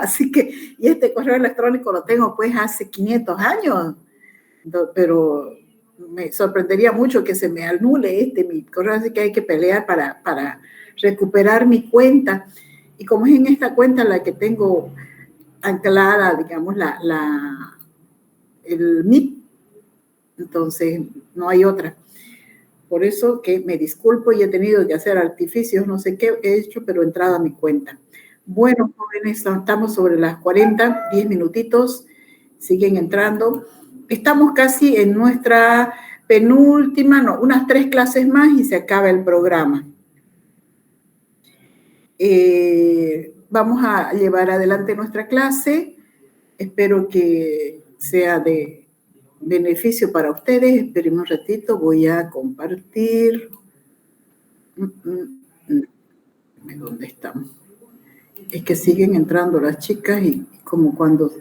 Así que, y este correo electrónico lo tengo pues hace 500 años, pero me sorprendería mucho que se me anule mi correo, así que hay que pelear para recuperar mi cuenta. Y como es en esta cuenta la que tengo anclada, digamos, el MIP, entonces no hay otra. Por eso que me disculpo y he tenido que hacer artificios, no sé qué he hecho, pero he entrado a mi cuenta. Bueno, jóvenes, estamos sobre las 40, 10 minutitos, siguen entrando. Estamos casi en nuestra penúltima, no, unas 3 clases más y se acaba el programa. Vamos a llevar adelante nuestra clase. Espero que sea de beneficio para ustedes. Esperen un ratito, voy a compartir. ¿Dónde estamos? Es que siguen entrando las chicas y como cuando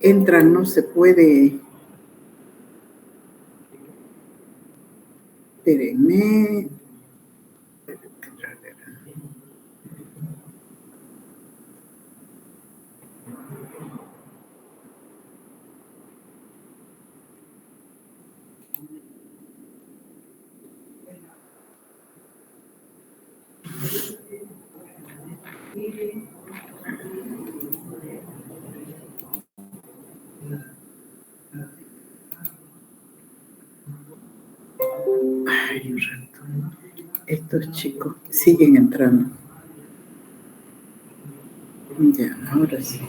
entran no se puede. Espérenme. Ay, un rato. Estos chicos siguen entrando. Ya, ahora sí.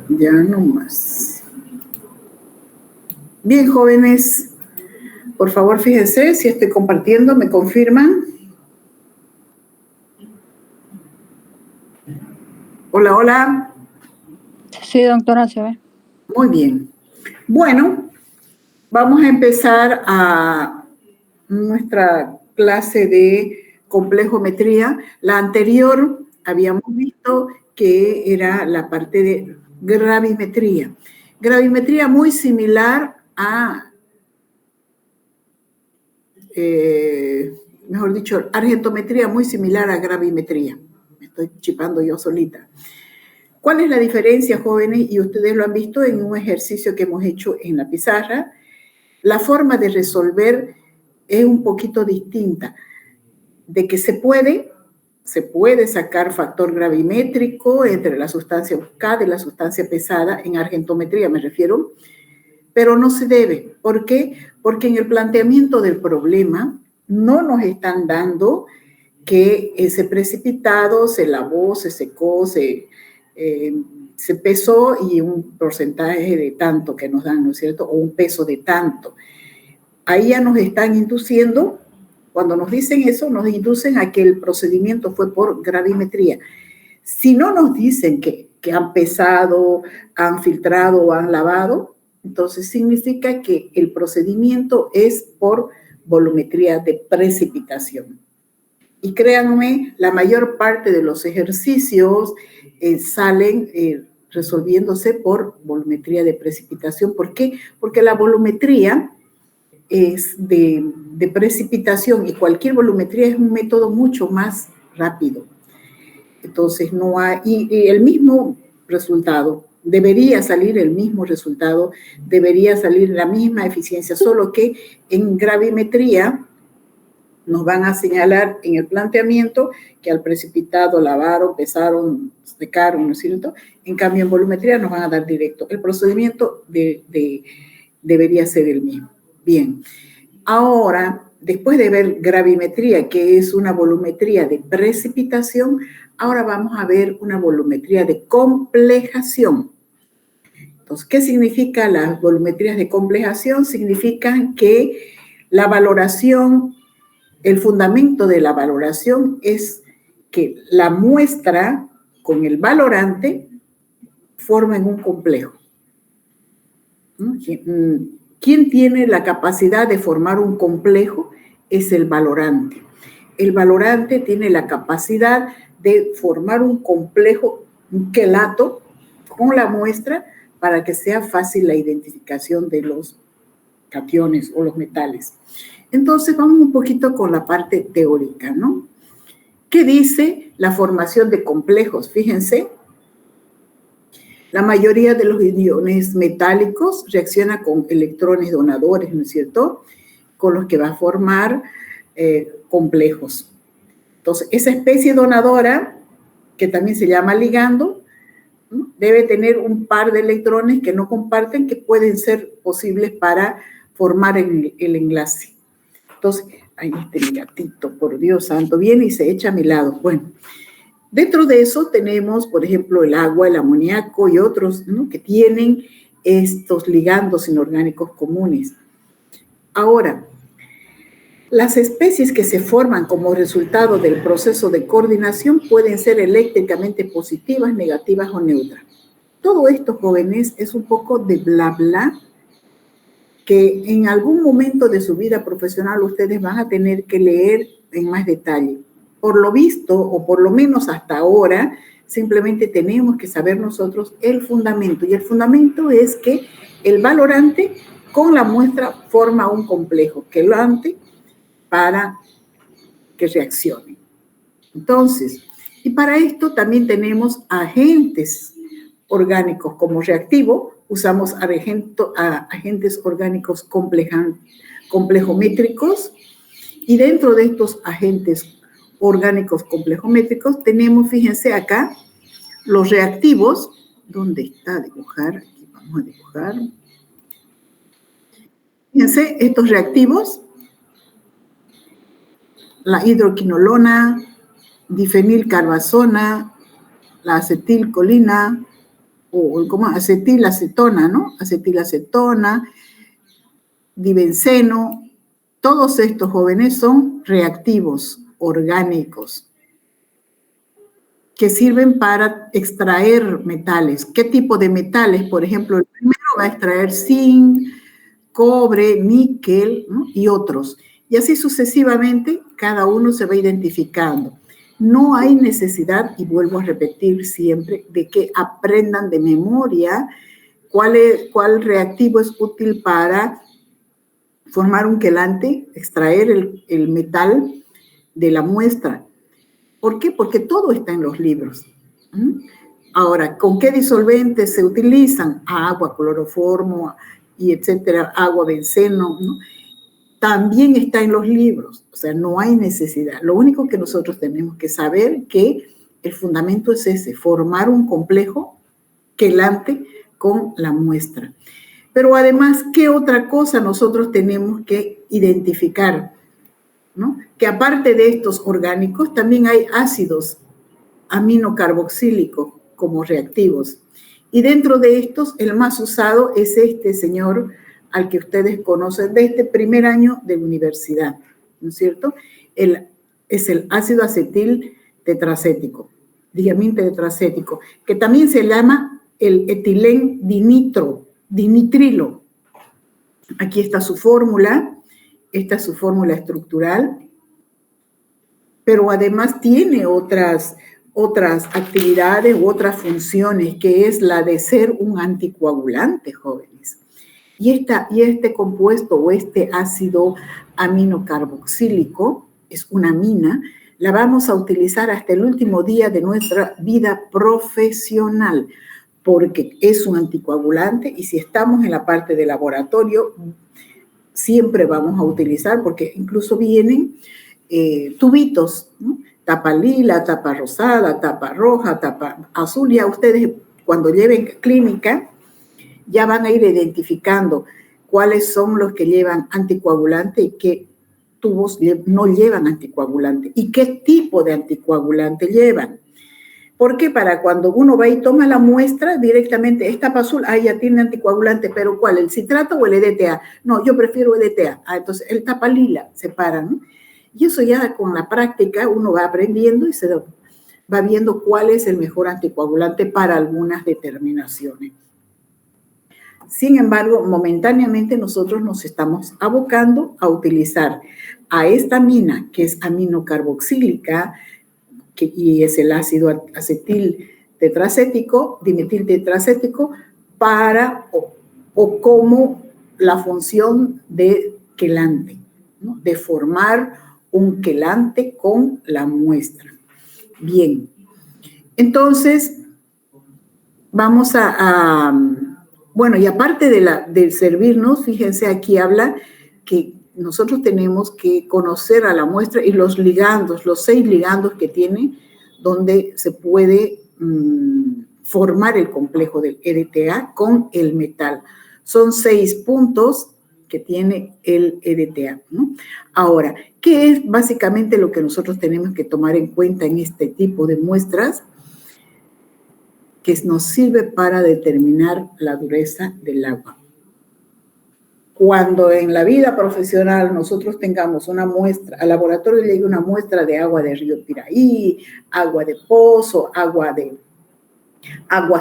Ya no más. Bien, jóvenes, por favor, fíjense si estoy compartiendo, ¿me confirman? Hola, hola. Sí, doctora, se ve. Muy bien. Bueno, vamos a empezar a nuestra clase de complejometría. La anterior habíamos visto que era la parte de gravimetría. Gravimetría muy similar a, mejor dicho, argentometría muy similar a gravimetría. Me estoy chipando yo solita. ¿Cuál es la diferencia, jóvenes? Y ustedes lo han visto en un ejercicio que hemos hecho en la pizarra. La forma de resolver es un poquito distinta. De que se puede sacar factor gravimétrico entre la sustancia buscada y la sustancia pesada, en argentometría me refiero, pero no se debe. ¿Por qué? Porque en el planteamiento del problema no nos están dando que ese precipitado se lavó, se secó, se pesó y un porcentaje de tanto que nos dan, ¿no es cierto? O un peso de tanto. Ahí ya nos están induciendo, cuando nos dicen eso, nos inducen a que el procedimiento fue por gravimetría. Si no nos dicen que han pesado, han filtrado o han lavado, entonces significa que el procedimiento es por volumetría de precipitación. Y créanme, la mayor parte de los ejercicios salen resolviéndose por volumetría de precipitación. ¿Por qué? Porque la volumetría es de precipitación y cualquier volumetría es un método mucho más rápido. Entonces no hay, y el mismo resultado, debería salir el mismo resultado, debería salir la misma eficiencia, solo que en gravimetría nos van a señalar en el planteamiento que al precipitado lavaron, pesaron, secaron, ¿no es cierto? En cambio, en volumetría nos van a dar directo. El procedimiento debería ser el mismo. Bien. Ahora, después de ver gravimetría, que es una volumetría de precipitación, ahora vamos a ver una volumetría de complejación. Entonces, ¿qué significa las volumetrías de complejación? Significan que la valoración, el fundamento de la valoración es que la muestra con el valorante formen un complejo. ¿Quién tiene la capacidad de formar un complejo? Es el valorante. El valorante tiene la capacidad de formar un complejo, un quelato, con la muestra para que sea fácil la identificación de los cationes o los metales. Entonces, vamos un poquito con la parte teórica, ¿no? ¿Qué dice la formación de complejos? Fíjense, La mayoría de los iones metálicos reacciona con electrones donadores, ¿no es cierto?, con los que va a formar complejos. Entonces, esa especie donadora, que también se llama ligando, ¿no?, debe tener un par de electrones que no comparten, que pueden ser posibles para formar el enlace. Entonces, ahí mi gatito, por Dios santo, viene y se echa a mi lado. Bueno, dentro de eso tenemos, por ejemplo, el agua, el amoníaco y otros, ¿no?, que tienen estos ligandos inorgánicos comunes. Ahora, las especies que se forman como resultado del proceso de coordinación pueden ser eléctricamente positivas, negativas o neutras. Todo esto, jóvenes, es un poco de bla bla que en algún momento de su vida profesional ustedes van a tener que leer en más detalle. Por lo visto, o por lo menos hasta ahora, simplemente tenemos que saber nosotros el fundamento. Y el fundamento es que el valorante con la muestra forma un complejo quelante para que reaccione. Entonces, y para esto también tenemos agentes orgánicos como reactivo. Usamos agentes orgánicos complejométricos, y dentro de estos agentes orgánicos complejométricos tenemos, fíjense acá, los reactivos. ¿Dónde está dibujar? Aquí vamos a dibujar. Fíjense, estos reactivos, la hidroquinolona, difenilcarbazona, la acetilcolina, o como acetilacetona, ¿no? Acetilacetona, dibenceno, todos estos, jóvenes, son reactivos orgánicos que sirven para extraer metales. ¿Qué tipo de metales? Por ejemplo, el primero va a extraer zinc, cobre, níquel, ¿no?, y otros. Y así sucesivamente, cada uno se va identificando. No hay necesidad, y vuelvo a repetir siempre, de que aprendan de memoria cuál reactivo es útil para formar un quelante, extraer el metal de la muestra. ¿Por qué? Porque todo está en los libros. Ahora, ¿con qué disolventes se utilizan? Agua, cloroformo, y etcétera, agua, benceno, ¿no? También está en los libros. O sea, no hay necesidad. Lo único que nosotros tenemos que saber que el fundamento es ese, formar un complejo quelante con la muestra. Pero además, ¿qué otra cosa nosotros tenemos que identificar? ¿No? Que aparte de estos orgánicos, también hay ácidos aminocarboxílicos como reactivos. Y dentro de estos, el más usado es este señor al que ustedes conocen de este primer año de universidad, ¿no es cierto? Es el ácido acetil tetracético, diamín tetracético, que también se llama el etilén dinitrilo. Aquí está su fórmula, esta es su fórmula estructural, pero además tiene otras actividades u otras funciones, que es la de ser un anticoagulante, jóvenes. Y este compuesto o este ácido aminocarboxílico, es una amina, la vamos a utilizar hasta el último día de nuestra vida profesional, porque es un anticoagulante, y si estamos en la parte de laboratorio, siempre vamos a utilizar, porque incluso vienen tubitos, ¿no? Tapa lila, tapa rosada, tapa roja, tapa azul. Ya ustedes, cuando lleven clínica, ya van a ir identificando cuáles son los que llevan anticoagulante y qué tubos no llevan anticoagulante y qué tipo de anticoagulante llevan. Porque para cuando uno va y toma la muestra directamente, esta tapa azul, ya tiene anticoagulante, pero ¿cuál? ¿El citrato o el EDTA? No, yo prefiero EDTA. Entonces el tapa lila se para, ¿no? Y eso ya con la práctica uno va aprendiendo y se va viendo cuál es el mejor anticoagulante para algunas determinaciones. Sin embargo, momentáneamente nosotros nos estamos abocando a utilizar a esta amina, que es aminocarboxílica, y es el ácido acetil tetracético, dimetil tetracético, para o como la función de quelante, ¿no?, de formar un quelante con la muestra. Bien, entonces, vamos bueno, y aparte de servirnos, fíjense, aquí habla que nosotros tenemos que conocer a la muestra y los ligandos, los 6 ligandos que tiene, donde se puede formar el complejo del EDTA con el metal. Son 6 puntos que tiene el EDTA, ¿no? Ahora, ¿qué es básicamente lo que nosotros tenemos que tomar en cuenta en este tipo de muestras? Que nos sirve para determinar la dureza del agua. Cuando en la vida profesional nosotros tengamos una muestra, al laboratorio le llegue una muestra de agua de río Piraí, agua de pozo, agua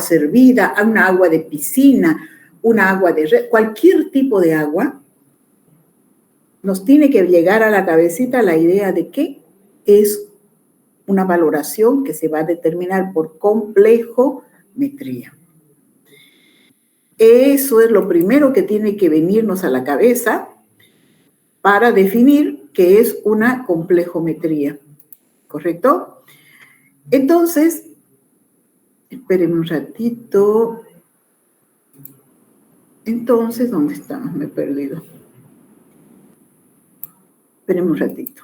servida, una agua de piscina, una agua de red, cualquier tipo de agua, nos tiene que llegar a la cabecita la idea de que es una valoración que se va a determinar por complejometría. Eso es lo primero que tiene que venirnos a la cabeza para definir qué es una complejometría, ¿correcto? Entonces, espérenme un ratito. Entonces, ¿dónde estamos? Me he perdido. Espérenme un ratito.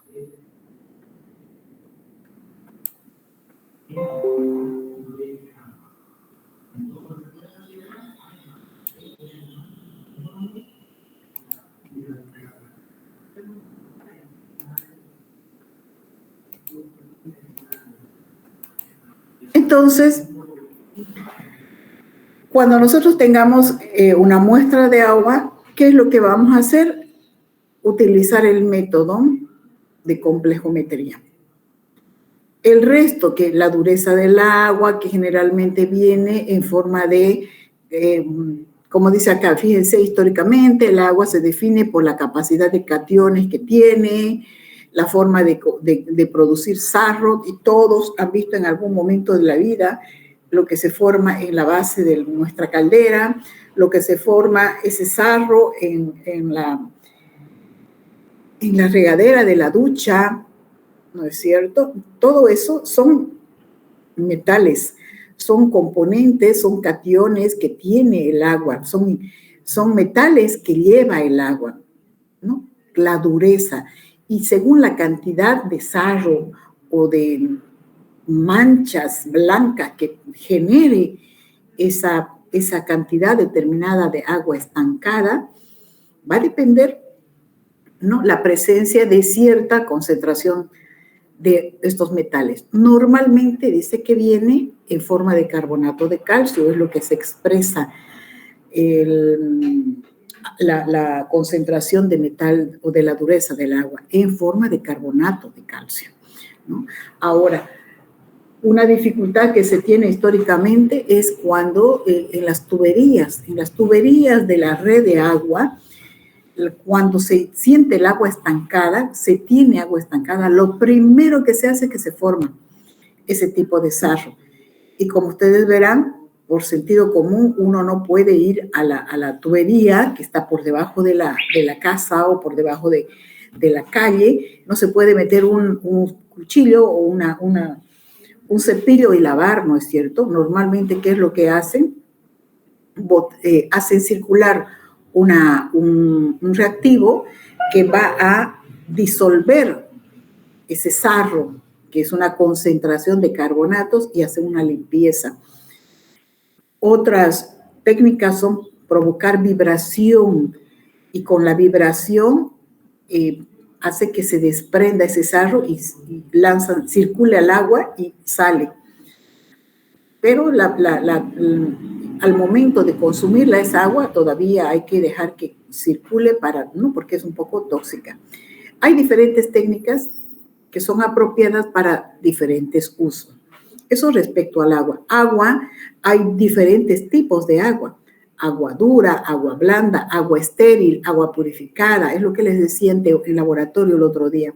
Entonces, cuando nosotros tengamos una muestra de agua, ¿qué es lo que vamos a hacer? Utilizar el método de complejometría. El resto, que es la dureza del agua, que generalmente viene en forma de, como dice acá, fíjense, históricamente el agua se define por la capacidad de cationes que tiene, la forma de producir sarro, y todos han visto en algún momento de la vida lo que se forma en la base de nuestra caldera, lo que se forma ese sarro en la regadera de la ducha, ¿no es cierto? Todo eso son metales, son componentes, son cationes que tiene el agua, son metales que lleva el agua, ¿no? La dureza. Y según la cantidad de sarro o de manchas blancas que genere esa cantidad determinada de agua estancada, va a depender, ¿no?, la presencia de cierta concentración de estos metales. Normalmente dice que viene en forma de carbonato de calcio, es lo que se expresa la concentración de metal o de la dureza del agua, en forma de carbonato de calcio, ¿no? Ahora, una dificultad que se tiene históricamente es cuando en las tuberías de la red de agua, cuando se siente el agua estancada, se tiene agua estancada, lo primero que se hace es que se forma ese tipo de sarro. Y como ustedes verán, por sentido común, uno no puede ir a la tubería que está por debajo de la casa o por debajo de la calle, no se puede meter un cuchillo o un cepillo y lavar, ¿no es cierto? Normalmente, ¿qué es lo que hacen? Hacen circular un reactivo que va a disolver ese sarro, que es una concentración de carbonatos, y hacer una limpieza. Otras técnicas son provocar vibración, y con la vibración hace que se desprenda ese sarro y circule al agua y sale. Pero al momento de consumirla, esa agua todavía hay que dejar que circule ¿no?, porque es un poco tóxica. Hay diferentes técnicas que son apropiadas para diferentes usos. Eso respecto al agua. Agua, hay diferentes tipos de agua. Agua dura, agua blanda, agua estéril, agua purificada. Es lo que les decía en el laboratorio el otro día.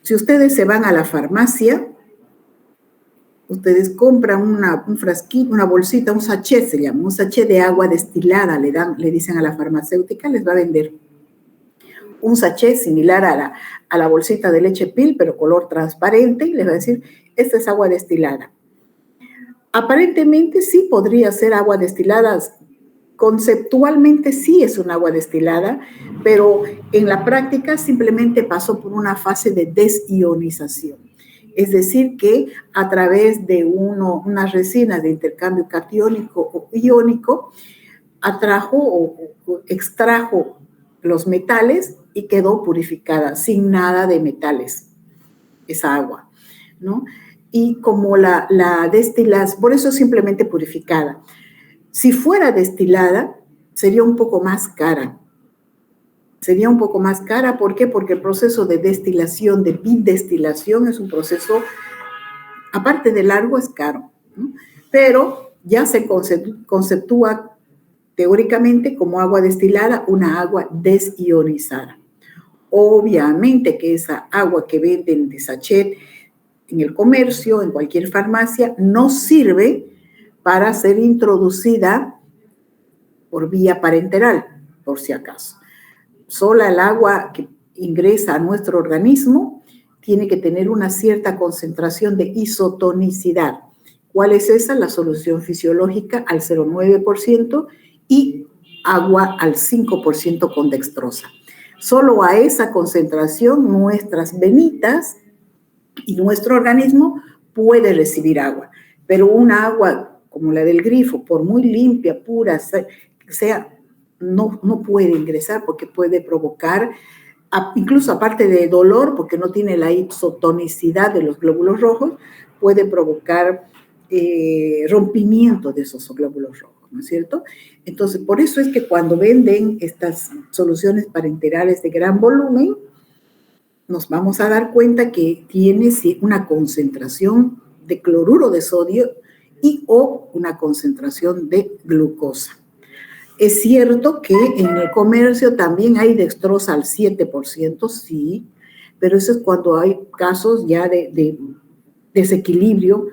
Si ustedes se van a la farmacia, ustedes compran un frasquito, una bolsita, un sachet se llama, un sachet de agua destilada, le dicen a la farmacéutica, les va a vender un sachet similar a la bolsita de leche Pil, pero color transparente, y les va a decir, esta es agua destilada. Aparentemente sí podría ser agua destilada, conceptualmente sí es un agua destilada, pero en la práctica simplemente pasó por una fase de desionización. Es decir, que a través de unas resinas de intercambio catiónico o iónico, atrajo o extrajo los metales y quedó purificada, sin nada de metales, esa agua, ¿no? Y como la destilas, por eso simplemente purificada. Si fuera destilada, sería un poco más cara. Sería un poco más cara, ¿por qué? Porque el proceso de destilación, de bidestilación, es un proceso, aparte de largo, es caro, ¿no? Pero ya se conceptúa teóricamente como agua destilada, una agua desionizada. Obviamente que esa agua que venden de sachet en el comercio, en cualquier farmacia, no sirve para ser introducida por vía parenteral, por si acaso. Sola el agua que ingresa a nuestro organismo tiene que tener una cierta concentración de isotonicidad. ¿Cuál es esa? La solución fisiológica al 0,9% y agua al 5% con dextrosa. Solo a esa concentración nuestras venitas y nuestro organismo puede recibir agua. Pero una agua como la del grifo, por muy limpia, pura, sea, no puede ingresar porque puede provocar, incluso aparte de dolor, porque no tiene la isotonicidad de los glóbulos rojos, puede provocar rompimiento de esos glóbulos rojos, ¿no es cierto? Entonces, por eso es que cuando venden estas soluciones parenterales de gran volumen, nos vamos a dar cuenta que tiene una concentración de cloruro de sodio y o una concentración de glucosa. Es cierto que en el comercio también hay dextrosa al 7%, sí, pero eso es cuando hay casos ya de desequilibrio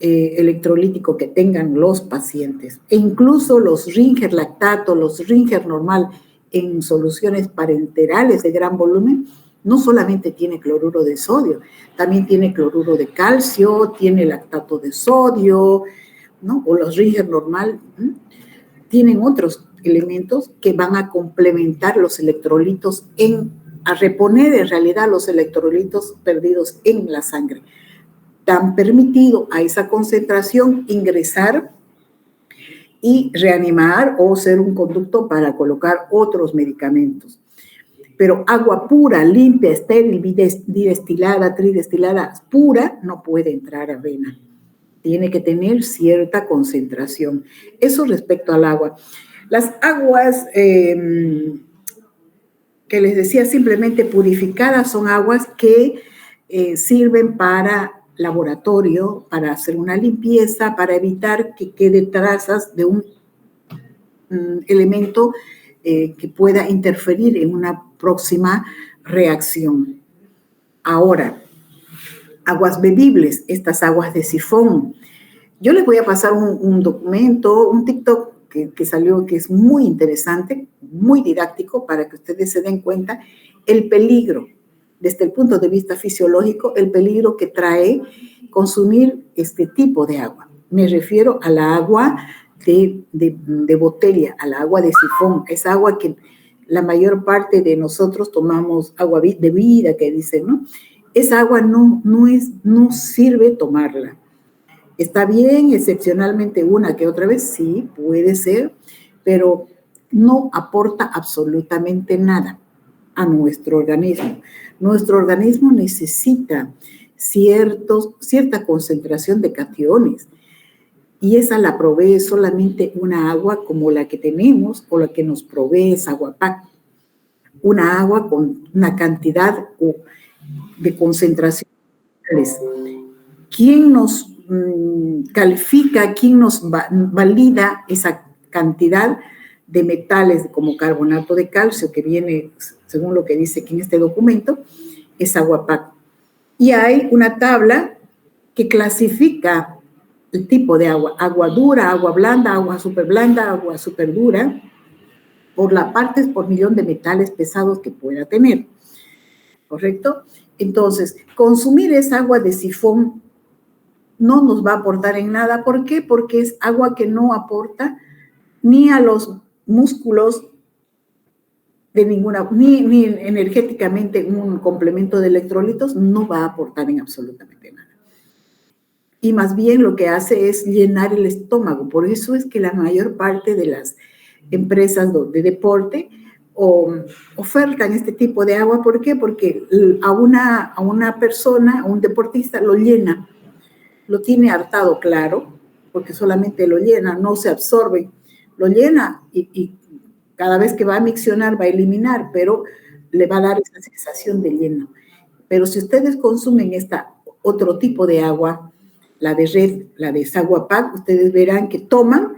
electrolítico que tengan los pacientes. E incluso los Ringer lactato, los Ringer normal en soluciones parenterales de gran volumen, no solamente tiene cloruro de sodio, también tiene cloruro de calcio, tiene lactato de sodio, ¿no? O los Ringer normal, ¿sí? Tienen otros elementos que van a complementar los electrolitos, a reponer en realidad los electrolitos perdidos en la sangre. Dan permitido a esa concentración ingresar y reanimar o ser un conducto para colocar otros medicamentos. Pero agua pura, limpia, estéril, bidestilada, tridestilada, pura, no puede entrar a vena. Tiene que tener cierta concentración. Eso respecto al agua. Las aguas que les decía simplemente purificadas son aguas que sirven para laboratorio, para hacer una limpieza, para evitar que quede trazas de un elemento que pueda interferir en una próxima reacción. Ahora, aguas bebibles, estas aguas de sifón. Yo les voy a pasar un documento, un TikTok que salió, que es muy interesante, muy didáctico, para que ustedes se den cuenta el peligro, desde el punto de vista fisiológico, el peligro que trae consumir este tipo de agua. Me refiero a la agua de botella, a la agua de sifón, esa agua que la mayor parte de nosotros tomamos, agua de vida, que dicen, ¿no? Esa agua no sirve tomarla. Está bien, excepcionalmente una que otra vez, sí, puede ser, pero no aporta absolutamente nada a nuestro organismo. Nuestro organismo necesita cierta concentración de cationes y esa la provee solamente una agua como la que tenemos o la que nos provee es Aguapac. Una agua con una cantidad de concentraciones. ¿Quién nos califica, quién nos valida esa cantidad de metales como carbonato de calcio que viene, según lo que dice aquí en este documento, es Aguapac? Y hay una tabla que clasifica el tipo de agua: agua dura, agua blanda, agua súper blanda, agua súper dura, por las partes por millón de metales pesados que pueda tener, ¿correcto? Entonces, consumir esa agua de sifón no nos va a aportar en nada. ¿Por qué? Porque es agua que no aporta ni a los músculos de ninguna, ni energéticamente un complemento de electrolitos, no va a aportar en absolutamente nada. Y más bien lo que hace es llenar el estómago. Por eso es que la mayor parte de las empresas de deporte ofertan este tipo de agua. ¿Por qué? Porque a una persona, a un deportista, lo llena, lo tiene hartado, claro, porque solamente lo llena, no se absorbe, lo llena y cada vez que va a miccionar va a eliminar, pero le va a dar esa sensación de lleno. Pero si ustedes consumen otro tipo de agua, la de red, la de Saguapac, ustedes verán que toman,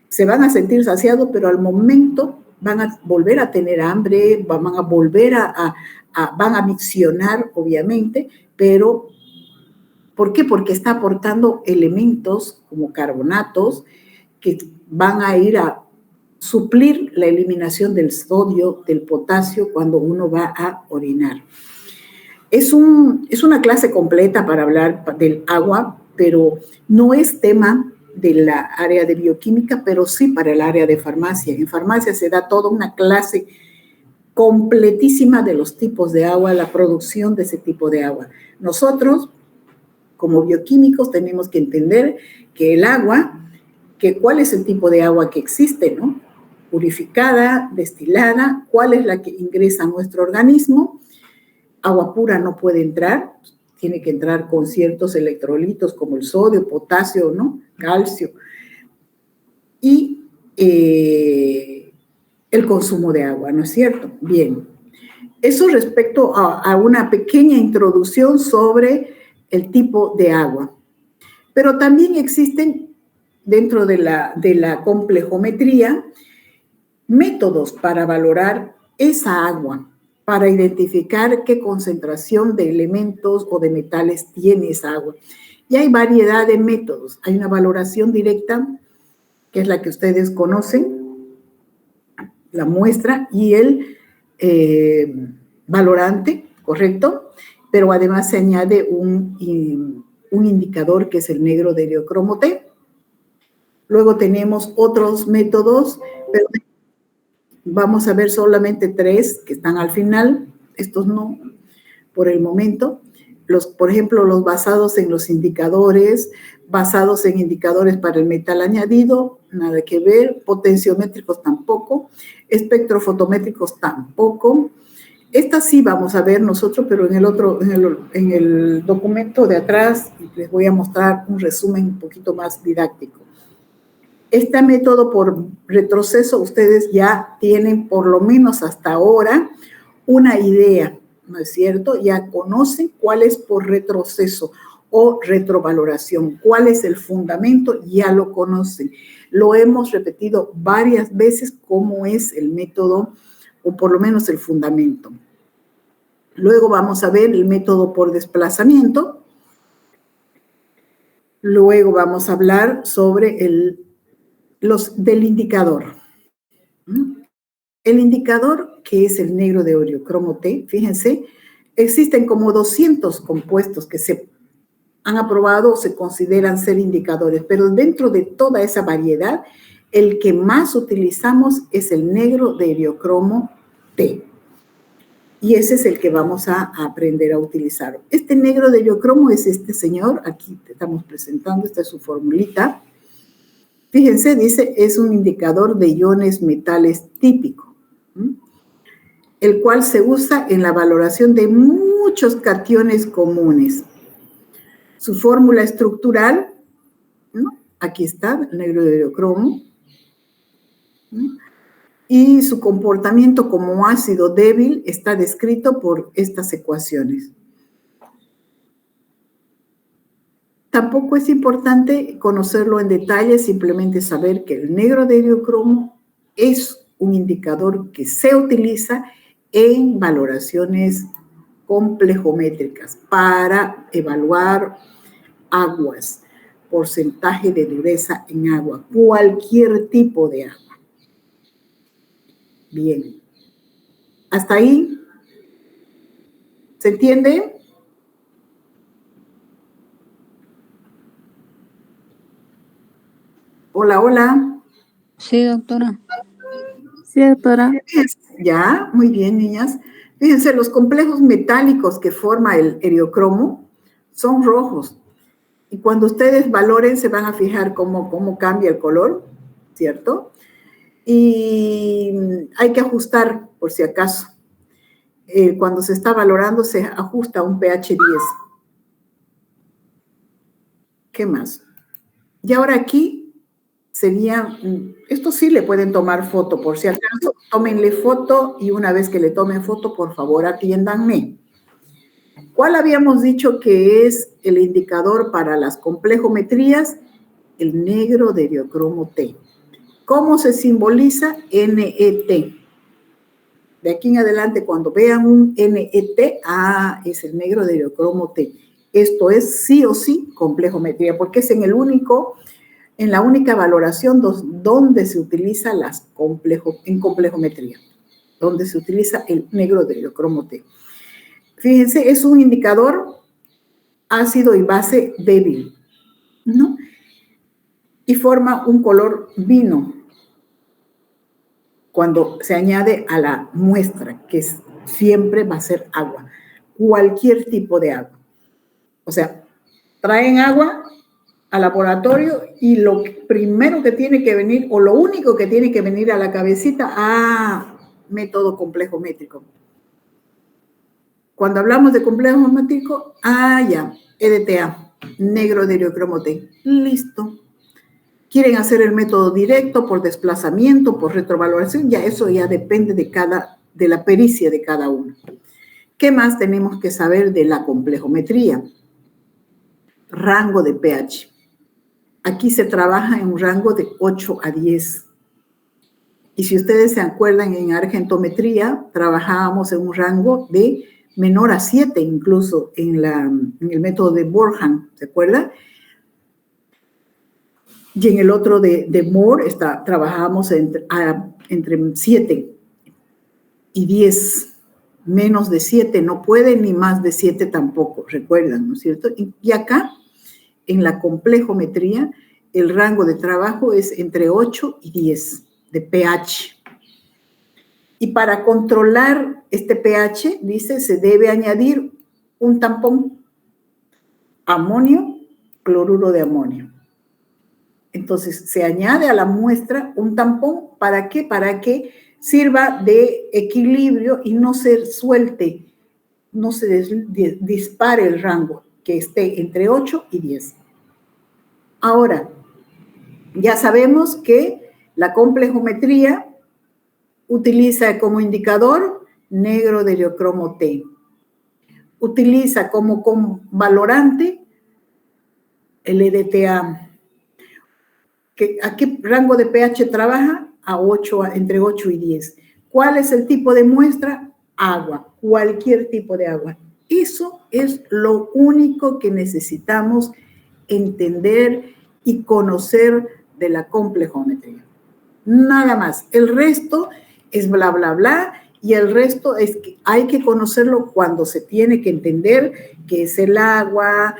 se van a sentir saciados, pero al momento van a volver a tener hambre, van a volver van a miccionar, obviamente, pero ¿por qué? Porque está aportando elementos como carbonatos que van a ir a suplir la eliminación del sodio, del potasio cuando uno va a orinar. Es una clase completa para hablar del agua, pero no es tema de la área de bioquímica, pero sí para el área de farmacia. En farmacia se da toda una clase completísima de los tipos de agua, la producción de ese tipo de agua. Nosotros, como bioquímicos, tenemos que entender que el agua, cuál es el tipo de agua que existe, ¿no? Purificada, destilada, cuál es la que ingresa a nuestro organismo. Agua pura no puede entrar, tiene que entrar con ciertos electrolitos como el sodio, potasio, ¿no? Calcio. Y el consumo de agua, ¿no es cierto? Bien. Eso respecto a una pequeña introducción sobre el tipo de agua. Pero también existen, dentro de la complejometría, métodos para valorar esa agua, para identificar qué concentración de elementos o de metales tiene esa agua. Y hay variedad de métodos. Hay una valoración directa, que es la que ustedes conocen, la muestra, y el valorante, ¿correcto? Pero además se añade un indicador que es el negro de heliocromo T. Luego tenemos otros métodos, pero vamos a ver solamente 3 que están al final, estos no, por el momento. Por ejemplo, los basados en los indicadores, basados en indicadores para el metal añadido, nada que ver, potenciométricos tampoco, espectrofotométricos tampoco. Esta sí vamos a ver nosotros, pero en el documento de atrás les voy a mostrar un resumen un poquito más didáctico. Este método por retroceso, ustedes ya tienen por lo menos hasta ahora una idea, ¿no es cierto? Ya conocen cuál es por retroceso o retrovaloración, cuál es el fundamento, ya lo conocen. Lo hemos repetido varias veces cómo es el método o por lo menos el fundamento. Luego vamos a ver el método por desplazamiento. Luego vamos a hablar sobre del indicador. El indicador, que es el negro de heliocromo T, fíjense, existen como 200 compuestos que se han aprobado o se consideran ser indicadores, pero dentro de toda esa variedad, el que más utilizamos es el negro de heliocromo T. Y ese es el que vamos a aprender a utilizar. Este negro de heliocromo es este señor, aquí te estamos presentando, esta es su formulita. Fíjense, dice, es un indicador de iones metales típico, el cual se usa en la valoración de muchos cationes comunes. Su fórmula estructural, ¿no? Aquí está, el negro de heliocromo, ¿no? Y su comportamiento como ácido débil está descrito por estas ecuaciones. Tampoco es importante conocerlo en detalle, simplemente saber que el negro de heliocromo es un indicador que se utiliza en valoraciones complejométricas para evaluar aguas, porcentaje de dureza en agua, cualquier tipo de agua. Bien. ¿Hasta ahí? ¿Se entiende? Hola, hola. Sí, doctora. Sí, doctora. Ya, muy bien, niñas. Fíjense, los complejos metálicos que forma el eriocromo son rojos. Y cuando ustedes valoren, se van a fijar cómo cambia el color, ¿cierto? Y hay que ajustar, por si acaso. Cuando se está valorando, se ajusta a un pH 10. ¿Qué más? Y ahora aquí sería, esto sí le pueden tomar foto, por si acaso, tómenle foto y una vez que le tomen foto, por favor, atiéndanme. ¿Cuál habíamos dicho que es el indicador para las complejometrías? El negro de eriocromo T. ¿Cómo se simboliza NET? De aquí en adelante, cuando vean un NET, es el negro de eriocromo T. Esto es sí o sí complejometría, porque es en la única valoración donde se utiliza en complejometría, donde se utiliza el negro de eriocromo T. Fíjense, es un indicador ácido y base débil, ¿no? Y forma un color vino cuando se añade a la muestra, que siempre va a ser agua, cualquier tipo de agua. O sea, traen agua al laboratorio y lo primero que tiene que venir, o lo único que tiene que venir a la cabecita, método complejométrico. Cuando hablamos de complejométrico, ya, EDTA, negro de eriocromo T. Listo. Quieren hacer el método directo por desplazamiento, por retrovaloración, eso ya depende de la pericia de cada uno. ¿Qué más tenemos que saber de la complejometría? Rango de pH. Aquí se trabaja en un rango de 8 a 10. Y si ustedes se acuerdan, en argentometría trabajábamos en un rango de menor a 7, incluso en el método de Borjan, ¿se acuerdan? Y en el otro de Moore trabajábamos entre 7 y 10. Menos de 7 no puede, ni más de 7 tampoco, recuerdan, ¿no es cierto? Y acá, en la complejometría, el rango de trabajo es entre 8 y 10 de pH. Y para controlar este pH, dice, se debe añadir un tampón, amonio, cloruro de amonio. Entonces, se añade a la muestra un tampón, ¿para qué? Para que sirva de equilibrio y no se suelte, no se dispare el rango, que esté entre 8 y 10. Ahora, ya sabemos que la complejometría utiliza como indicador negro de eriocromo T. Utiliza como valorante el EDTA. ¿A qué rango de pH trabaja? Entre 8 y 10. ¿Cuál es el tipo de muestra? Agua, cualquier tipo de agua. Eso es lo único que necesitamos entender y conocer de la complejometría. Nada más. El resto es bla, bla, bla, y el resto es que hay que conocerlo cuando se tiene que entender qué es el agua,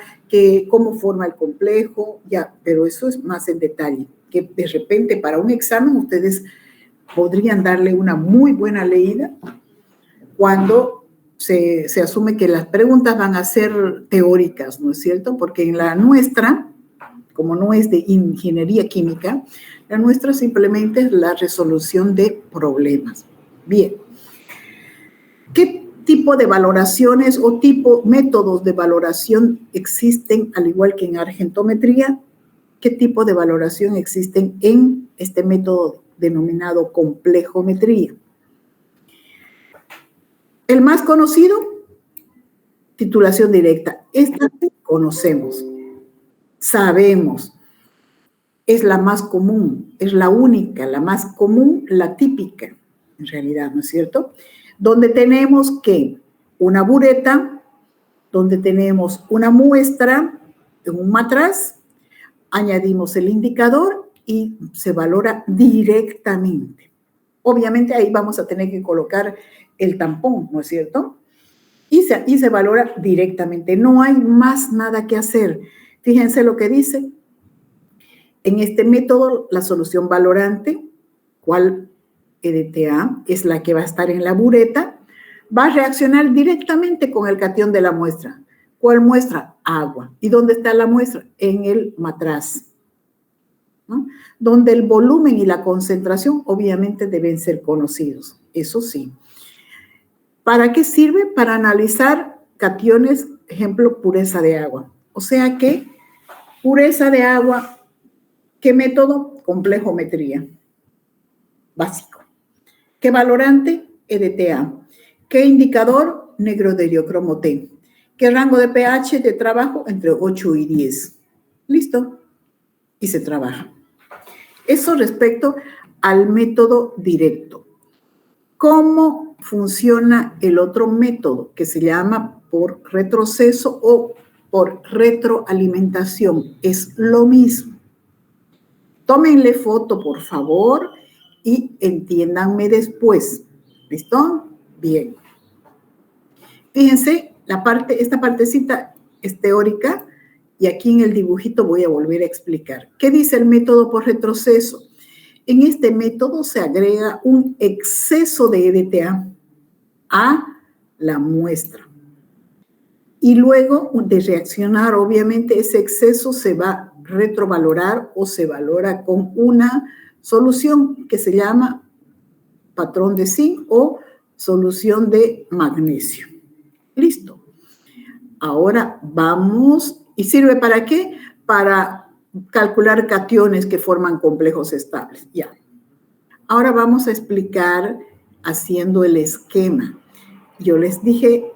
cómo forma el complejo, ya, pero eso es más en detalle, que de repente para un examen ustedes podrían darle una muy buena leída cuando se asume que las preguntas van a ser teóricas, ¿no es cierto? Porque en la nuestra, como no es de ingeniería química, la nuestra simplemente es la resolución de problemas. Bien. ¿Qué tipo de valoraciones o métodos de valoración existen, al igual que en argentometría? ¿Qué tipo de valoración existen en este método denominado complejometría? El más conocido, titulación directa. Esta conocemos, sabemos. Es la más común, es la única, la más común, la típica, en realidad, ¿no es cierto? Donde tenemos que una bureta, donde tenemos una muestra en un matraz, añadimos el indicador y se valora directamente. Obviamente ahí vamos a tener que colocar el tampón, ¿no es cierto? Y se valora directamente. No hay más nada que hacer. Fíjense lo que dice. En este método, la solución valorante, ¿cuál EDTA? Es la que va a estar en la bureta, va a reaccionar directamente con el catión de la muestra. ¿Cuál muestra? Agua. ¿Y dónde está la muestra? En el matraz, ¿no? Donde el volumen y la concentración obviamente deben ser conocidos, eso sí. ¿Para qué sirve? Para analizar cationes, ejemplo, pureza de agua. O sea que pureza de agua, ¿qué método? Complejometría, básico. ¿Qué valorante? EDTA. ¿Qué indicador? Negro-de T. ¿Qué rango de pH de trabajo? Entre 8 y 10. ¿Listo? Y se trabaja. Eso respecto al método directo. ¿Cómo funciona el otro método que se llama por retroceso o por retroalimentación? Es lo mismo. Tómenle foto, por favor, y entiéndanme después. ¿Listo? Bien. Fíjense, esta partecita es teórica y aquí en el dibujito voy a volver a explicar. ¿Qué dice el método por retroceso? En este método se agrega un exceso de EDTA a la muestra. Y luego de reaccionar, obviamente, ese exceso se va a retrovalorar o se valora con una solución que se llama patrón de zinc o solución de magnesio. Listo. Ahora vamos, ¿y sirve para qué? Para calcular cationes que forman complejos estables. Ya. Ahora vamos a explicar haciendo el esquema. Yo les dije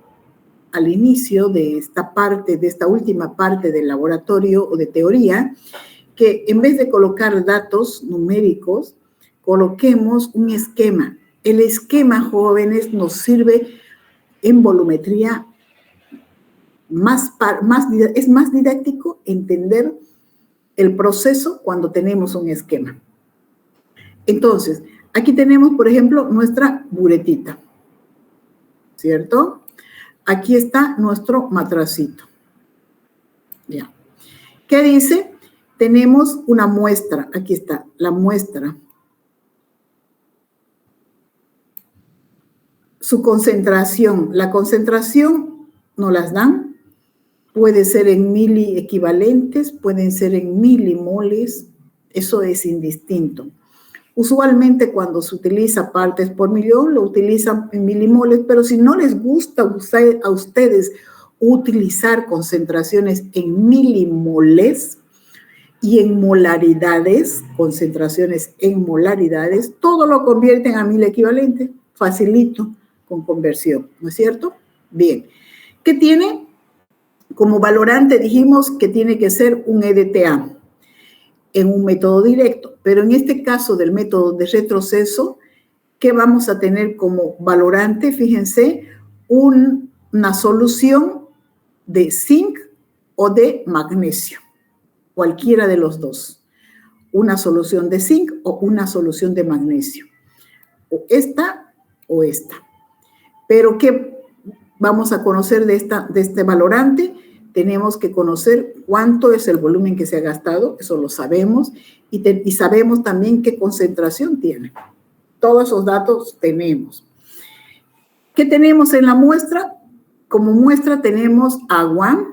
al inicio de esta parte, de esta última parte del laboratorio o de teoría, que en vez de colocar datos numéricos, coloquemos un esquema. El esquema, jóvenes, nos sirve en volumetría es más didáctico entender el proceso cuando tenemos un esquema. Entonces, aquí tenemos, por ejemplo, nuestra buretita, ¿cierto? Aquí está nuestro matracito. Ya. ¿Qué dice? Tenemos una muestra. Aquí está la muestra. Su concentración. La concentración nos las dan. Puede ser en mili equivalentes, pueden ser en milimoles. Eso es indistinto. Usualmente cuando se utiliza partes por millón, lo utilizan en milimoles, pero si no les gusta a ustedes utilizar concentraciones en milimoles y en molaridades, concentraciones en molaridades, todo lo convierten a mil equivalente, facilito con conversión, ¿no es cierto? Bien. ¿Qué tiene? Como valorante dijimos que tiene que ser un EDTA en un método directo, pero en este caso del método de retroceso, ¿qué vamos a tener como valorante? Fíjense, una solución de zinc o de magnesio, cualquiera de los dos. Una solución de zinc o una solución de magnesio. O esta o esta. Pero ¿qué vamos a conocer de este valorante? Tenemos que conocer cuánto es el volumen que se ha gastado, eso lo sabemos, y sabemos también qué concentración tiene. Todos esos datos tenemos. ¿Qué tenemos en la muestra? Como muestra tenemos agua,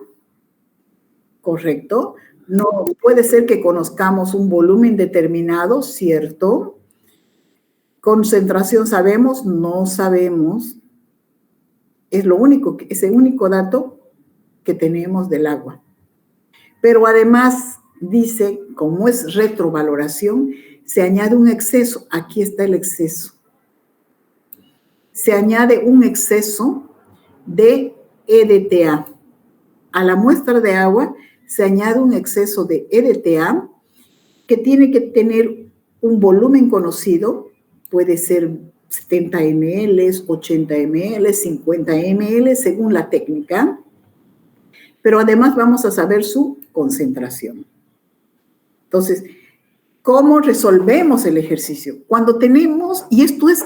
¿correcto? No puede ser que conozcamos un volumen determinado, ¿cierto? Concentración sabemos, no sabemos. Es el único dato que tenemos del agua. Pero además dice, como es retrovaloración, se añade un exceso. Aquí está el exceso. Se añade un exceso de EDTA. A la muestra de agua se añade un exceso de EDTA que tiene que tener un volumen conocido, puede ser 70 ml, 80 ml, 50 ml, según la técnica, pero además vamos a saber su concentración. Entonces, ¿cómo resolvemos el ejercicio? Cuando tenemos, y esto es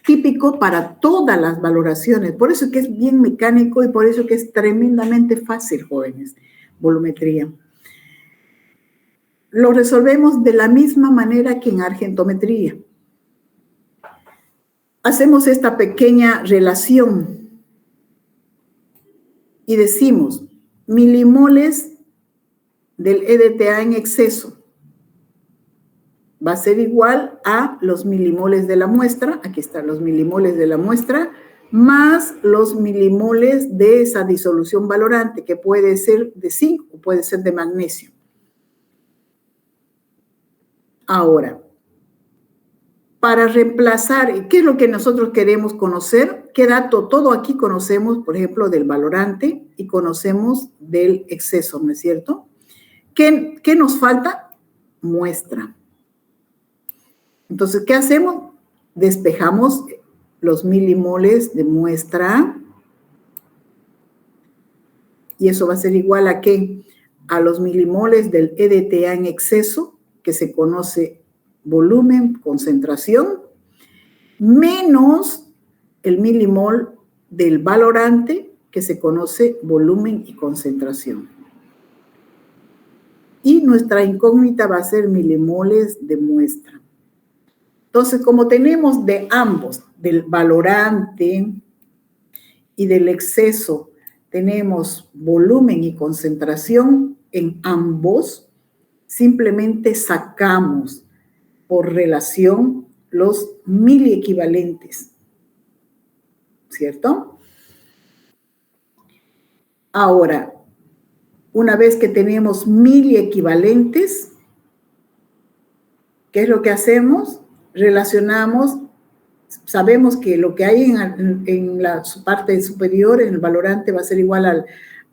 típico para todas las valoraciones, por eso que es bien mecánico y por eso que es tremendamente fácil, jóvenes, volumetría. lo resolvemos de la misma manera que en argentometría. Hacemos esta pequeña relación y decimos milimoles del EDTA en exceso va a ser igual a los milimoles de la muestra, aquí están los milimoles de la muestra, más los milimoles de esa disolución valorante, que puede ser de zinc o puede ser de magnesio. Ahora, para reemplazar, ¿qué es lo que nosotros queremos conocer? ¿Qué dato? Todo aquí conocemos, por ejemplo, del valorante y conocemos del exceso, ¿no es cierto? ¿Qué nos falta? Muestra. Entonces, ¿qué hacemos? Despejamos los milimoles de muestra y eso va a ser igual a ¿qué? A los milimoles del EDTA en exceso, que se conoce volumen, concentración, menos el milimol del valorante, que se conoce volumen y concentración. Y nuestra incógnita va a ser milimoles de muestra. Entonces, como tenemos de ambos, del valorante y del exceso, tenemos volumen y concentración en ambos, simplemente sacamos por relación los miliequivalentes, ¿cierto? Ahora, una vez que tenemos miliequivalentes, ¿qué es lo que hacemos? Relacionamos, sabemos que lo que hay en la parte superior, en el valorante, va a ser igual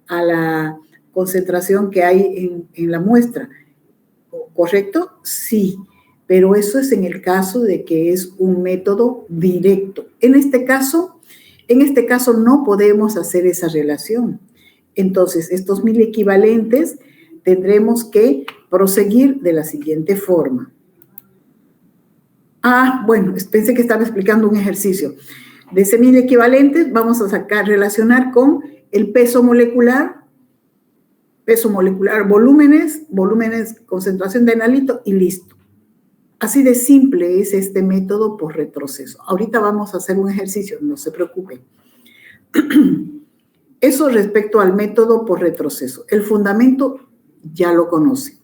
a la concentración que hay en la muestra. ¿Correcto? Sí, pero eso es en el caso de que es un método directo. En este caso no podemos hacer esa relación. Entonces, estos miliequivalentes tendremos que proseguir de la siguiente forma. Bueno, pensé que estaba explicando un ejercicio. De ese miliequivalente vamos a relacionar con el peso molecular, volúmenes, concentración de analito y listo. Así de simple es este método por retroceso. Ahorita vamos a hacer un ejercicio, no se preocupen. Eso respecto al método por retroceso. El fundamento ya lo conocen.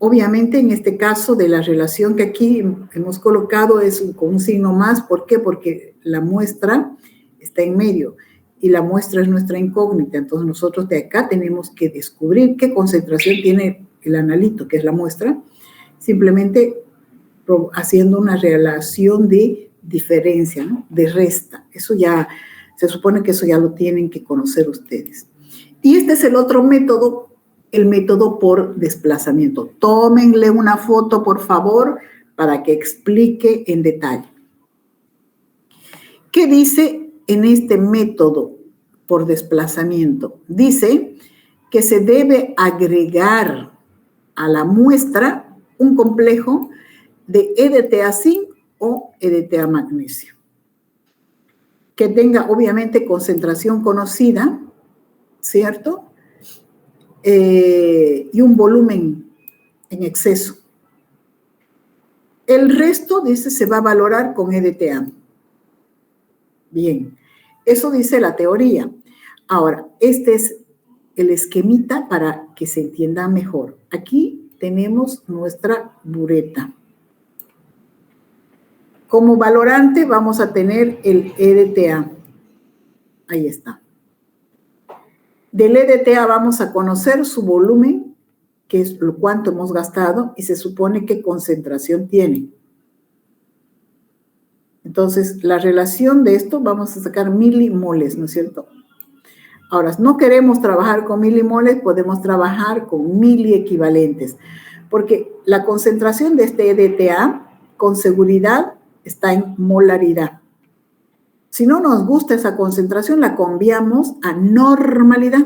Obviamente, en este caso de la relación que aquí hemos colocado es con un signo más. ¿Por qué? Porque la muestra está en medio y la muestra es nuestra incógnita. Entonces, nosotros de acá tenemos que descubrir qué concentración tiene el analito, que es la muestra, simplemente haciendo una relación de diferencia, ¿no? De resta. Eso ya, se supone que eso ya lo tienen que conocer ustedes. Y este es el otro método, el método por desplazamiento. Tómenle una foto, por favor, para que explique en detalle. ¿Qué dice en este método por desplazamiento? Dice que se debe agregar a la muestra un complejo de EDTA zinc o EDTA magnesio, que tenga obviamente concentración conocida, ¿cierto? Y un volumen en exceso. El resto, dice, se va a valorar con EDTA. Bien, eso dice la teoría. Ahora, este es el esquemita para que se entienda mejor. Aquí tenemos nuestra bureta. Como valorante vamos a tener el EDTA. Ahí está. Del EDTA vamos a conocer su volumen, que es lo cuánto hemos gastado, y se supone qué concentración tiene. Entonces, la relación de esto, vamos a sacar milimoles, ¿no es cierto? Ahora, no queremos trabajar con milimoles, podemos trabajar con miliequivalentes, porque la concentración de este EDTA, con seguridad, está en molaridad. Si no nos gusta esa concentración, la cambiamos a normalidad.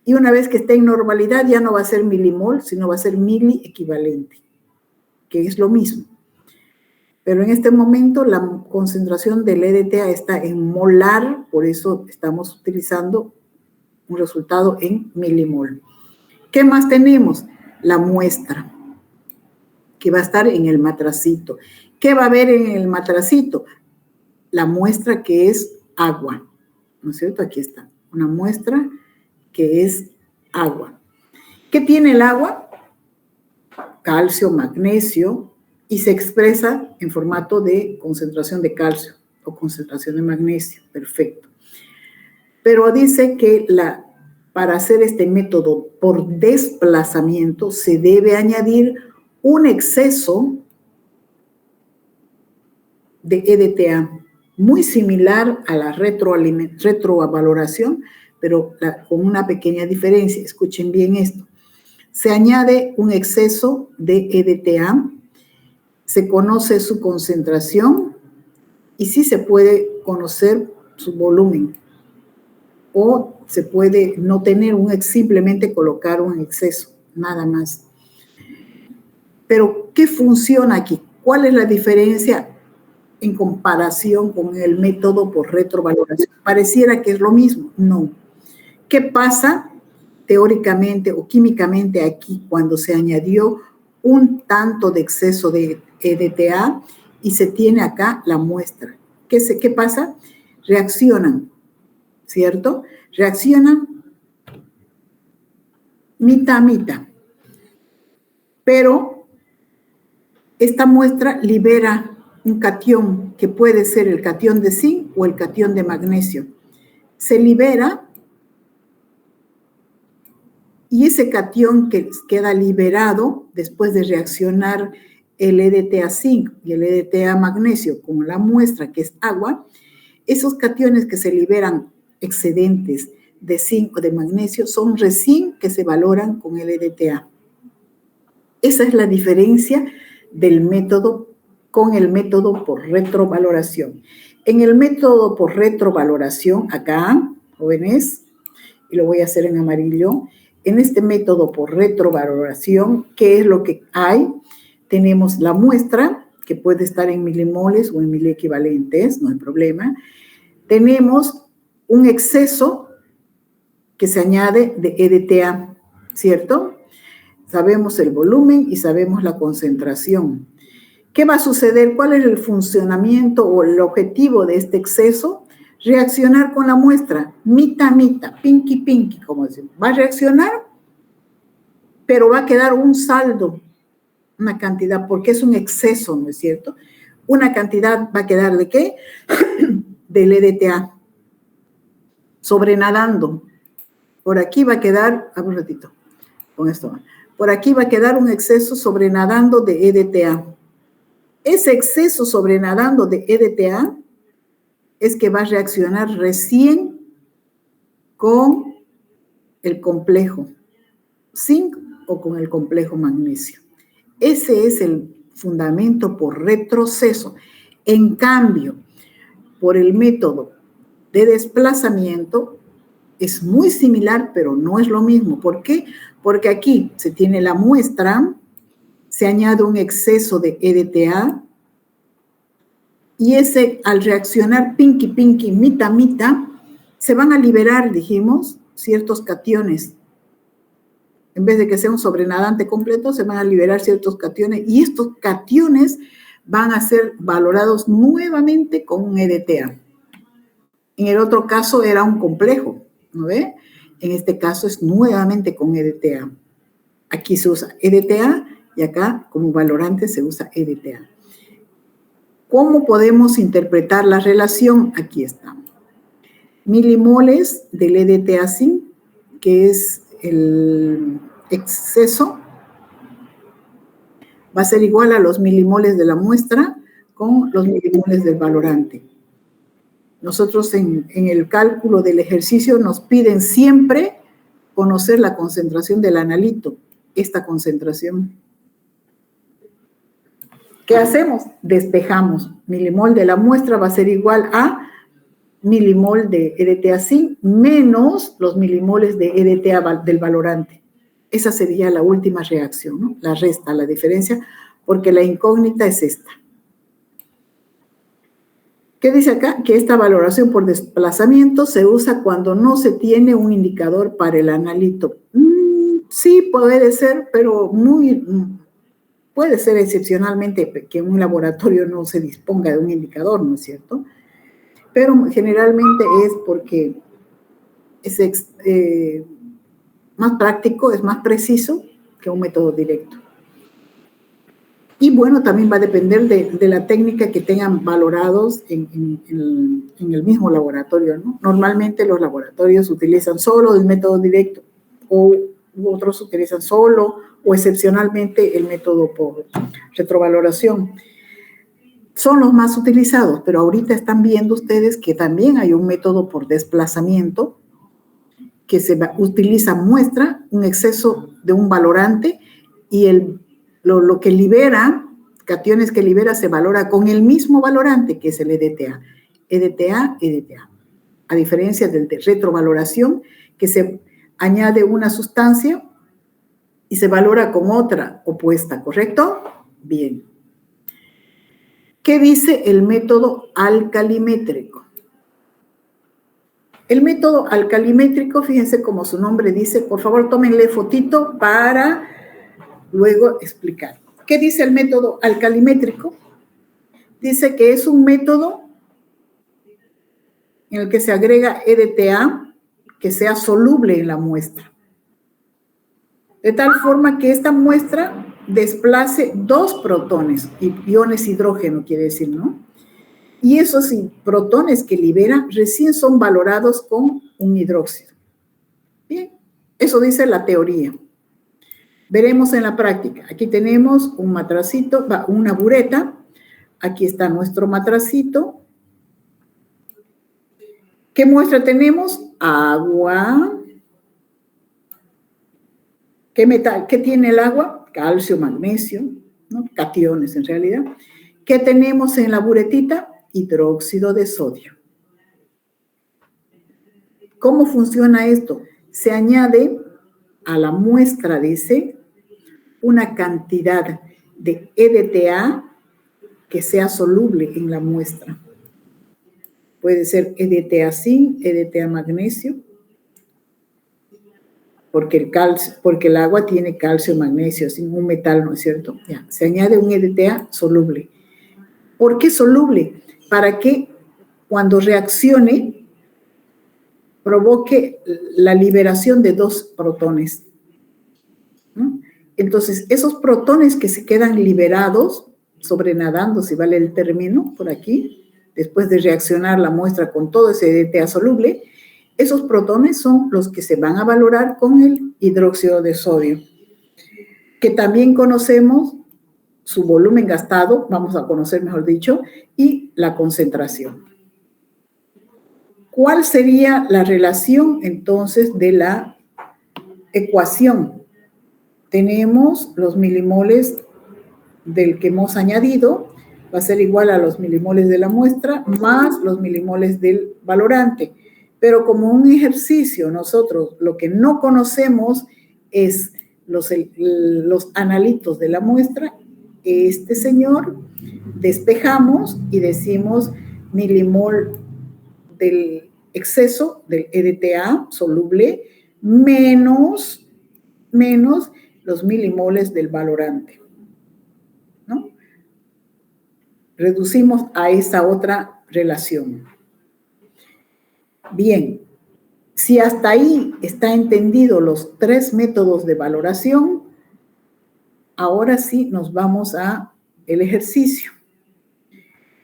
Y una vez que esté en normalidad, ya no va a ser milimol, sino va a ser miliequivalente, que es lo mismo. Pero en este momento la concentración del EDTA está en molar, por eso estamos utilizando un resultado en milimol. ¿Qué más tenemos? La muestra, que va a estar en el matracito. ¿Qué va a haber en el matracito? La muestra que es agua, ¿no es cierto? Aquí está, una muestra que es agua. ¿Qué tiene el agua? Calcio, magnesio, y se expresa en formato de concentración de calcio o concentración de magnesio. Perfecto. Pero dice que para hacer este método por desplazamiento se debe añadir un exceso de EDTA, muy similar a la retrovaloración, pero con una pequeña diferencia. Escuchen bien esto. Se añade un exceso de EDTA, se conoce su concentración y sí se puede conocer su volumen. O se puede no tener simplemente colocar un exceso, nada más. Pero, ¿qué funciona aquí? ¿Cuál es la diferencia en comparación con el método por retrovaloración? Pareciera que es lo mismo. No. ¿Qué pasa teóricamente o químicamente aquí cuando se añadió un tanto de exceso de EDTA y se tiene acá la muestra? ¿Qué pasa? Reaccionan, ¿cierto? Reaccionan mitad a mitad. Pero esta muestra libera un catión que puede ser el catión de zinc o el catión de magnesio. Se libera y ese catión que queda liberado después de reaccionar el EDTA zinc y el EDTA magnesio con la muestra que es agua, esos cationes que se liberan excedentes de zinc o de magnesio son recién que se valoran con el EDTA. Esa es la diferencia del método con el método por retrovaloración. En el método por retrovaloración, acá, jóvenes, y lo voy a hacer en amarillo, en este método por retrovaloración, ¿qué es lo que hay? Tenemos la muestra, que puede estar en milimoles o en miliequivalentes, no hay problema. Tenemos un exceso que se añade de EDTA, ¿cierto? Sabemos el volumen y sabemos la concentración. ¿Qué va a suceder? ¿Cuál es el funcionamiento o el objetivo de este exceso? Reaccionar con la muestra, mitad, pinky, como decimos. Va a reaccionar, pero va a quedar un saldo, una cantidad, porque es un exceso, ¿no es cierto? Una cantidad va a quedar ¿de qué? Del EDTA, sobrenadando. Por aquí va a quedar, un ratito, con esto. Por aquí va a quedar un exceso sobrenadando de EDTA. Ese exceso sobrenadando de EDTA es que va a reaccionar recién con el complejo zinc o con el complejo magnesio. Ese es el fundamento por retroceso. En cambio, por el método de desplazamiento es muy similar, pero no es lo mismo. ¿Por qué? Porque aquí se tiene la muestra, se añade un exceso de EDTA y ese, al reaccionar pinky, mitad, se van a liberar, dijimos, ciertos cationes. En vez de que sea un sobrenadante completo, se van a liberar ciertos cationes y estos cationes van a ser valorados nuevamente con un EDTA. En el otro caso era un complejo, ¿no ve? En este caso es nuevamente con EDTA. Aquí se usa EDTA y acá como valorante se usa EDTA. ¿Cómo podemos interpretar la relación? Aquí está. Milimoles del EDTA zinc, que es el exceso, va a ser igual a los milimoles de la muestra con los milimoles del valorante. Nosotros en el cálculo del ejercicio nos piden siempre conocer la concentración del analito, esta concentración. ¿Qué hacemos? Despejamos. Milimol de la muestra va a ser igual a milimol de EDTA zinc menos los milimoles de EDTA del valorante. Esa sería la última reacción, ¿no? La resta, la diferencia, porque la incógnita es esta. ¿Qué dice acá? Que esta valoración por desplazamiento se usa cuando no se tiene un indicador para el analito. Sí, puede ser, pero puede ser excepcionalmente que un laboratorio no se disponga de un indicador, ¿no es cierto? Pero generalmente es porque es más práctico, es más preciso que un método directo. Y bueno, también va a depender de la técnica que tengan valorados en el mismo laboratorio, ¿no? Normalmente los laboratorios utilizan solo el método directo u otros utilizan solo o excepcionalmente el método por retrovaluación. Son los más utilizados, pero ahorita están viendo ustedes que también hay un método por desplazamiento que utiliza muestra, un exceso de un valorante y lo que libera, cationes que libera, se valora con el mismo valorante que es el EDTA. EDTA, EDTA. A diferencia del de retrovaloración, que se añade una sustancia y se valora con otra opuesta, ¿correcto? Bien. ¿Qué dice el método alcalimétrico? El método alcalimétrico, fíjense como su nombre dice, por favor tómenle fotito para luego explicar. ¿Qué dice el método alcalimétrico? Dice que es un método en el que se agrega EDTA que sea soluble en la muestra. De tal forma que esta muestra desplace 2 protones, iones hidrógeno quiere decir, ¿no? Y esos protones que libera recién son valorados con un hidróxido. Bien, eso dice la teoría. Veremos en la práctica. Aquí tenemos un matracito, una bureta. Aquí está nuestro matracito. ¿Qué muestra tenemos? Agua. ¿Qué metal? ¿Qué tiene el agua? Calcio, magnesio, ¿no? Cationes en realidad. ¿Qué tenemos en la buretita? Hidróxido de sodio. ¿Cómo funciona esto? Se añade a la muestra, dice, una cantidad de EDTA que sea soluble en la muestra. Puede ser EDTA zinc, EDTA magnesio, porque el agua tiene calcio, magnesio, sin un metal, ¿no es cierto? Ya, se añade un EDTA soluble. ¿Por qué soluble? Para que cuando reaccione provoque la liberación de 2 protones, ¿no? Entonces, esos protones que se quedan liberados, sobrenadando, si vale el término, por aquí, después de reaccionar la muestra con todo ese EDTA soluble, esos protones son los que se van a valorar con el hidróxido de sodio, que también conocemos su volumen gastado, vamos a conocer mejor dicho, y la concentración. ¿Cuál sería la relación entonces de la ecuación? Tenemos los milimoles del que hemos añadido, va a ser igual a los milimoles de la muestra más los milimoles del valorante. Pero como un ejercicio, nosotros lo que no conocemos es los analitos de la muestra. Este señor, despejamos y decimos milimol del exceso del EDTA soluble menos los milimoles del valorante, ¿no? Reducimos a esa otra relación. Bien, si hasta ahí está entendido los 3 métodos de valoración, ahora sí nos vamos a el ejercicio.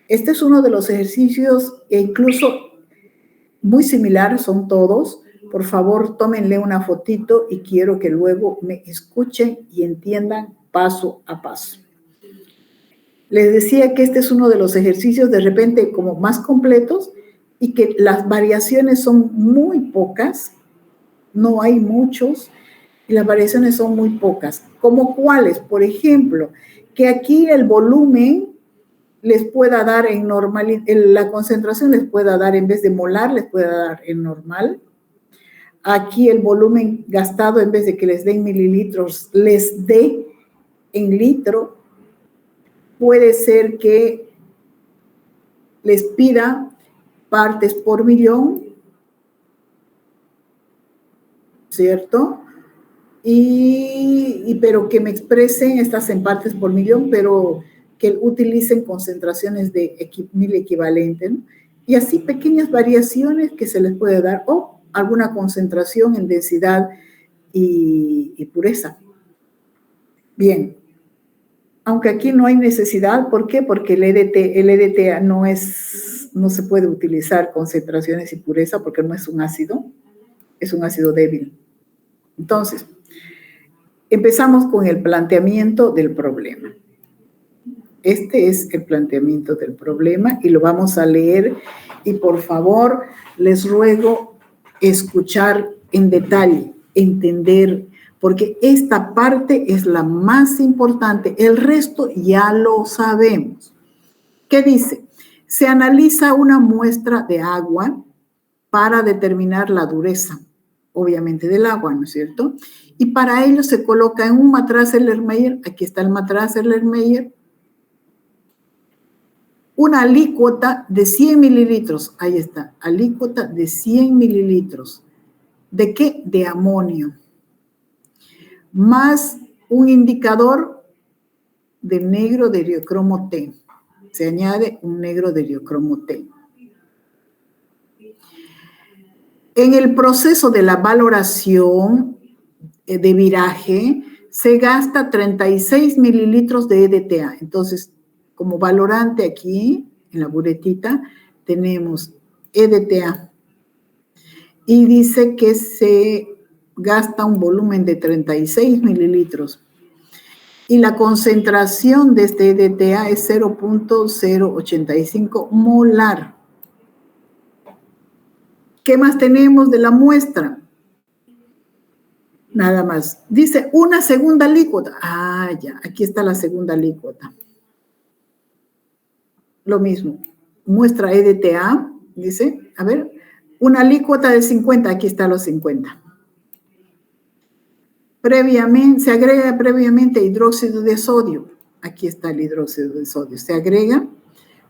Este es uno de los ejercicios e incluso muy similar, son todos. Por favor, tómenle una fotito y quiero que luego me escuchen y entiendan paso a paso. Les decía que este es uno de los ejercicios de repente como más completos y que las variaciones son muy pocas, no hay muchos, y las variaciones son muy pocas. ¿Como cuáles? Por ejemplo, que aquí el volumen les pueda dar en normal, la concentración les pueda dar en vez de molar, les pueda dar en normal. Aquí el volumen gastado, en vez de que les den mililitros, les dé en litro. Puede ser que les pida partes por millón, ¿cierto? pero que me expresen estas en partes por millón, pero que utilicen concentraciones de 1000 equivalentes, ¿no? Y así pequeñas variaciones que se les puede dar, o alguna concentración en densidad y pureza. Bien, aunque aquí no hay necesidad, ¿por qué? Porque el EDTA no se puede utilizar concentraciones y pureza porque no es un ácido débil. Entonces, empezamos con el planteamiento del problema. Este es el planteamiento del problema y lo vamos a leer, y por favor les ruego escuchar en detalle, entender, porque esta parte es la más importante, el resto ya lo sabemos. ¿Qué dice? Se analiza una muestra de agua para determinar la dureza, obviamente del agua, ¿no es cierto? Y para ello se coloca en un matraz Erlenmeyer, aquí está el matraz Erlenmeyer, una alícuota de 100 mililitros, ahí está, alícuota de 100 mililitros. ¿De qué? De amonio. Más un indicador de negro de diocromo T. Se añade un negro de diocromo T. En el proceso de la valoración de viraje, se gasta 36 mililitros de EDTA. Entonces, como valorante aquí, en la buretita, tenemos EDTA. Y dice que se gasta un volumen de 36 mililitros. Y la concentración de este EDTA es 0.085 molar. ¿Qué más tenemos de la muestra? Nada más. Dice una segunda alícuota. Ah, ya, aquí está la segunda alícuota. Lo mismo. Muestra EDTA, dice, a ver, una alícuota de 50, aquí está los 50. Se agrega previamente hidróxido de sodio. Aquí está el hidróxido de sodio. Se agrega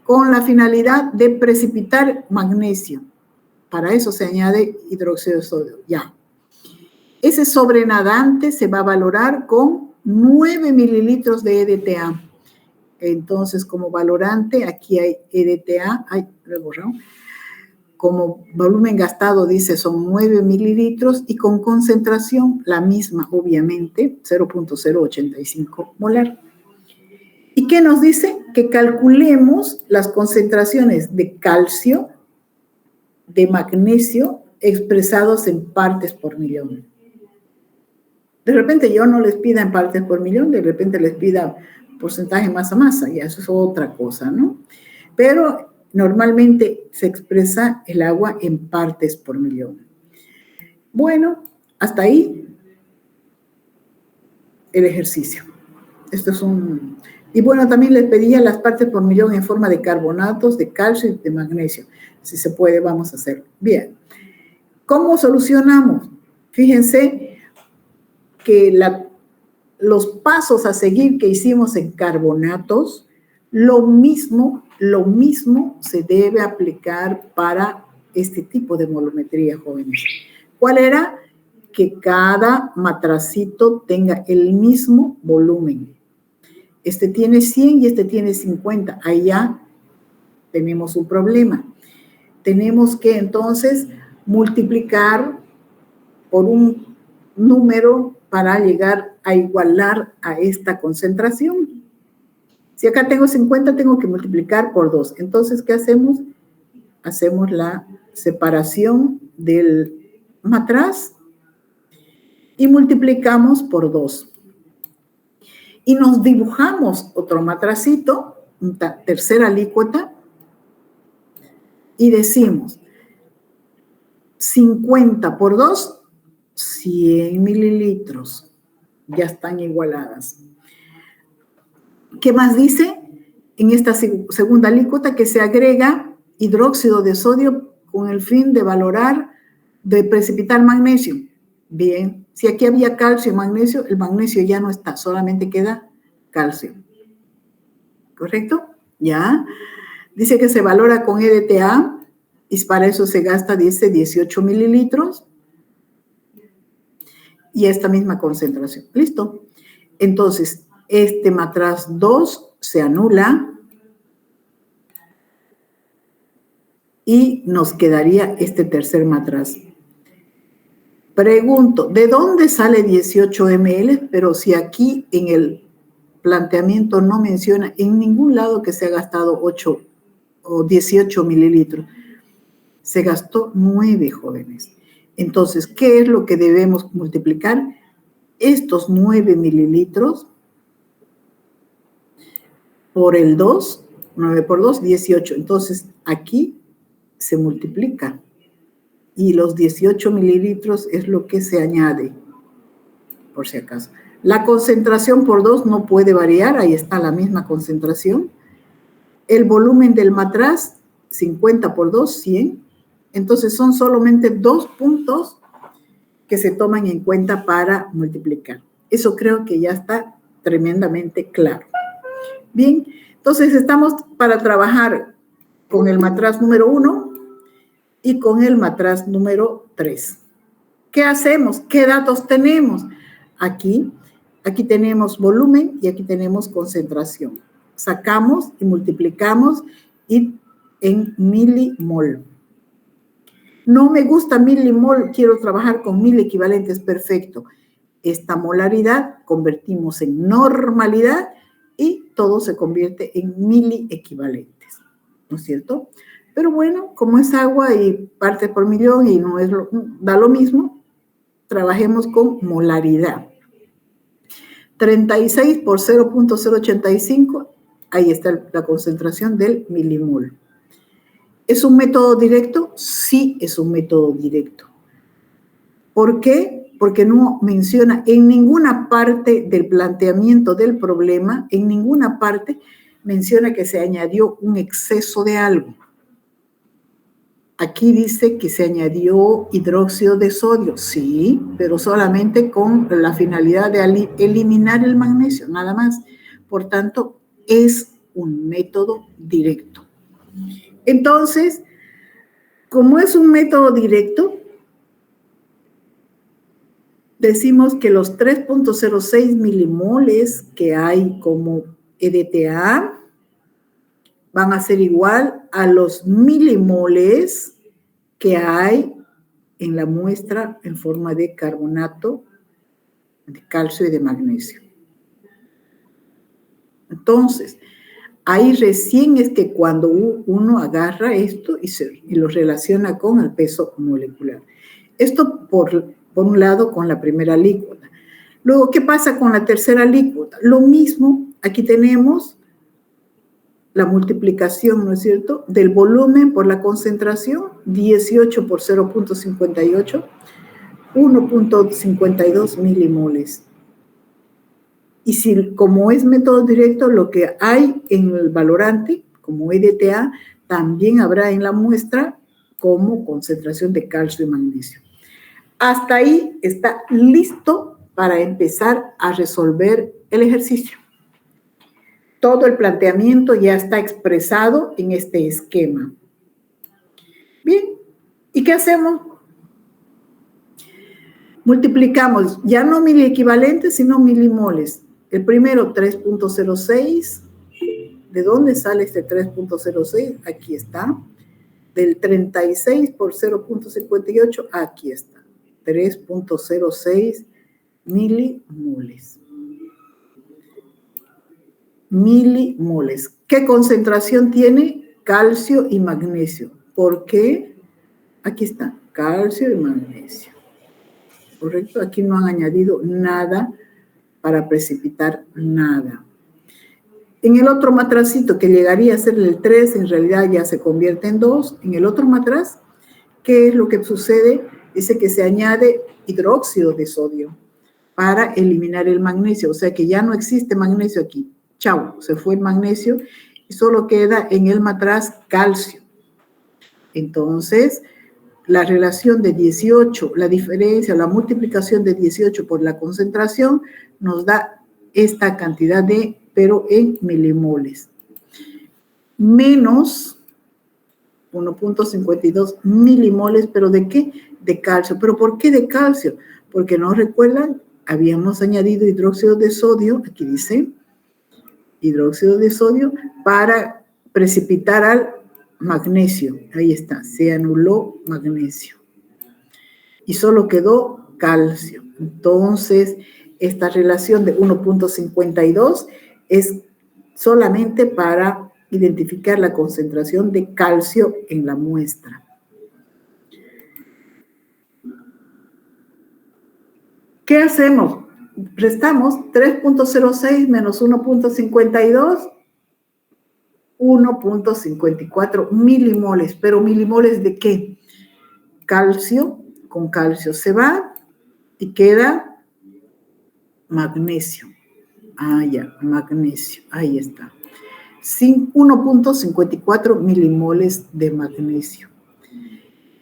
con la finalidad de precipitar magnesio. Para eso se añade hidróxido de sodio. Ya. Ese sobrenadante se va a valorar con 9 mililitros de EDTA. Entonces, como valorante, aquí hay EDTA. Ay, lo he borrado. Como volumen gastado, dice, son 9 mililitros y con concentración, la misma, obviamente, 0.085 molar. ¿Y qué nos dice? Que calculemos las concentraciones de calcio, de magnesio, expresados en partes por millón. De repente yo no les pida en partes por millón, de repente les pida porcentaje masa-masa, y eso es otra cosa, ¿no? Pero normalmente se expresa el agua en partes por millón. Bueno, hasta ahí el ejercicio. Esto es un... Y bueno, también les pedía las partes por millón en forma de carbonatos, de calcio y de magnesio. Si se puede, vamos a hacerlo. Bien. ¿Cómo solucionamos? Fíjense que los pasos a seguir que hicimos en carbonatos, lo mismo se debe aplicar para este tipo de molometría, jóvenes. ¿Cuál era? Que cada matracito tenga el mismo volumen. Este tiene 100 y este tiene 50. Ahí ya tenemos un problema. Tenemos que entonces multiplicar por un número para llegar a igualar a esta concentración. Si acá tengo 50, tengo que multiplicar por 2. Entonces, ¿qué hacemos? Hacemos la separación del matraz y multiplicamos por 2. Y nos dibujamos otro matracito, una tercera alícuota, y decimos 50 por 2, 100 mililitros. Ya están igualadas. ¿Qué más dice? En esta segunda alícuota que se agrega hidróxido de sodio con el fin de precipitar magnesio. Bien, si aquí había calcio y magnesio, el magnesio ya no está, solamente queda calcio. ¿Correcto? Ya. Dice que se valora con EDTA y para eso se gasta, dice, 18 mililitros. y esta misma concentración. ¿Listo? Entonces, este matraz 2 se anula y nos quedaría este tercer matraz. Pregunto, ¿de dónde sale 18 ml? Pero si aquí en el planteamiento no menciona en ningún lado que se ha gastado 8 o 18 mililitros. Se gastó 9, jóvenes. Entonces, ¿qué es lo que debemos multiplicar? Estos 9 mililitros por el 2, 9 por 2, 18. Entonces, aquí se multiplica. Y los 18 mililitros es lo que se añade, por si acaso. La concentración por 2 no puede variar, ahí está la misma concentración. El volumen del matraz, 50 por 2, 100. Entonces son solamente 2 puntos que se toman en cuenta para multiplicar. Eso creo que ya está tremendamente claro. Bien, entonces estamos para trabajar con el matraz número 1 y con el matraz número 3. ¿Qué hacemos? ¿Qué datos tenemos? Aquí tenemos volumen y aquí tenemos concentración. Sacamos y multiplicamos y en milimol. No me gusta milimol, quiero trabajar con mil equivalentes, perfecto. Esta molaridad convertimos en normalidad y todo se convierte en miliequivalentes, ¿no es cierto? Pero bueno, como es agua y parte por millón y no es da lo mismo, trabajemos con molaridad. 36 por 0.085, ahí está la concentración del milimol. ¿Es un método directo? Sí, es un método directo. ¿Por qué? Porque no menciona en ninguna parte del planteamiento del problema, en ninguna parte menciona que se añadió un exceso de algo. Aquí dice que se añadió hidróxido de sodio, sí, pero solamente con la finalidad de eliminar el magnesio, nada más. Por tanto, es un método directo. Entonces, como es un método directo, decimos que los 3.06 milimoles que hay como EDTA van a ser igual a los milimoles que hay en la muestra en forma de carbonato de calcio y de magnesio. Entonces, ahí recién es que cuando uno agarra esto y lo relaciona con el peso molecular. Esto por un lado con la primera alícuota. Luego, ¿qué pasa con la tercera alícuota? Lo mismo, aquí tenemos la multiplicación, ¿no es cierto?, del volumen por la concentración, 18 por 0.58, 1.52 milimoles. Y si, como es método directo, lo que hay en el valorante, como EDTA, también habrá en la muestra como concentración de calcio y magnesio. Hasta ahí está listo para empezar a resolver el ejercicio. Todo el planteamiento ya está expresado en este esquema. Bien, ¿y qué hacemos? Multiplicamos ya no miliequivalentes, sino milimoles. El primero, 3.06. ¿De dónde sale este 3.06? Aquí está. Del 36 por 0.58, aquí está. 3.06 milimoles. Milimoles. ¿Qué concentración tiene? Calcio y magnesio. ¿Por qué? Aquí está, calcio y magnesio. ¿Correcto? Aquí no han añadido nada para precipitar nada. En el otro matracito, que llegaría a ser el 3, en realidad ya se convierte en 2. En el otro matraz, ¿qué es lo que sucede? Dice que se añade hidróxido de sodio para eliminar el magnesio. O sea que ya no existe magnesio aquí. Chao, se fue el magnesio y solo queda en el matraz calcio. Entonces, la relación de 18, la diferencia, la multiplicación de 18 por la concentración nos da esta cantidad pero en milimoles. Menos 1.52 milimoles, ¿pero de qué? De calcio. ¿Pero por qué de calcio? porque no recuerdan, habíamos añadido hidróxido de sodio, aquí dice, hidróxido de sodio, para precipitar al magnesio. Ahí está, se anuló magnesio. Y solo quedó calcio. Entonces, esta relación de 1.52 es solamente para identificar la concentración de calcio en la muestra. ¿Qué hacemos? Restamos 3.06 menos 1.52, 1.54 milimoles. ¿Pero milimoles de qué? Calcio, con calcio se va y queda magnesio. Ah, ya, magnesio, ahí está. 1.54 milimoles de magnesio.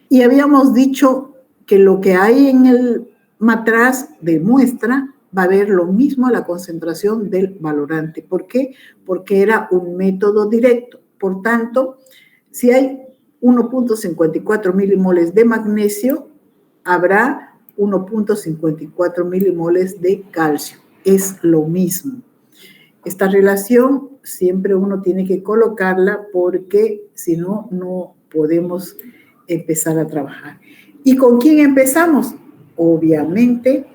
Y habíamos dicho que lo que hay en el matraz de muestra va a haber lo mismo a la concentración del valorante. ¿Por qué? Porque era un método directo. Por tanto, si hay 1.54 milimoles de magnesio, habrá 1.54 milimoles de calcio. Es lo mismo. Esta relación siempre uno tiene que colocarla porque si no, no podemos empezar a trabajar. ¿Y con quién empezamos? Obviamente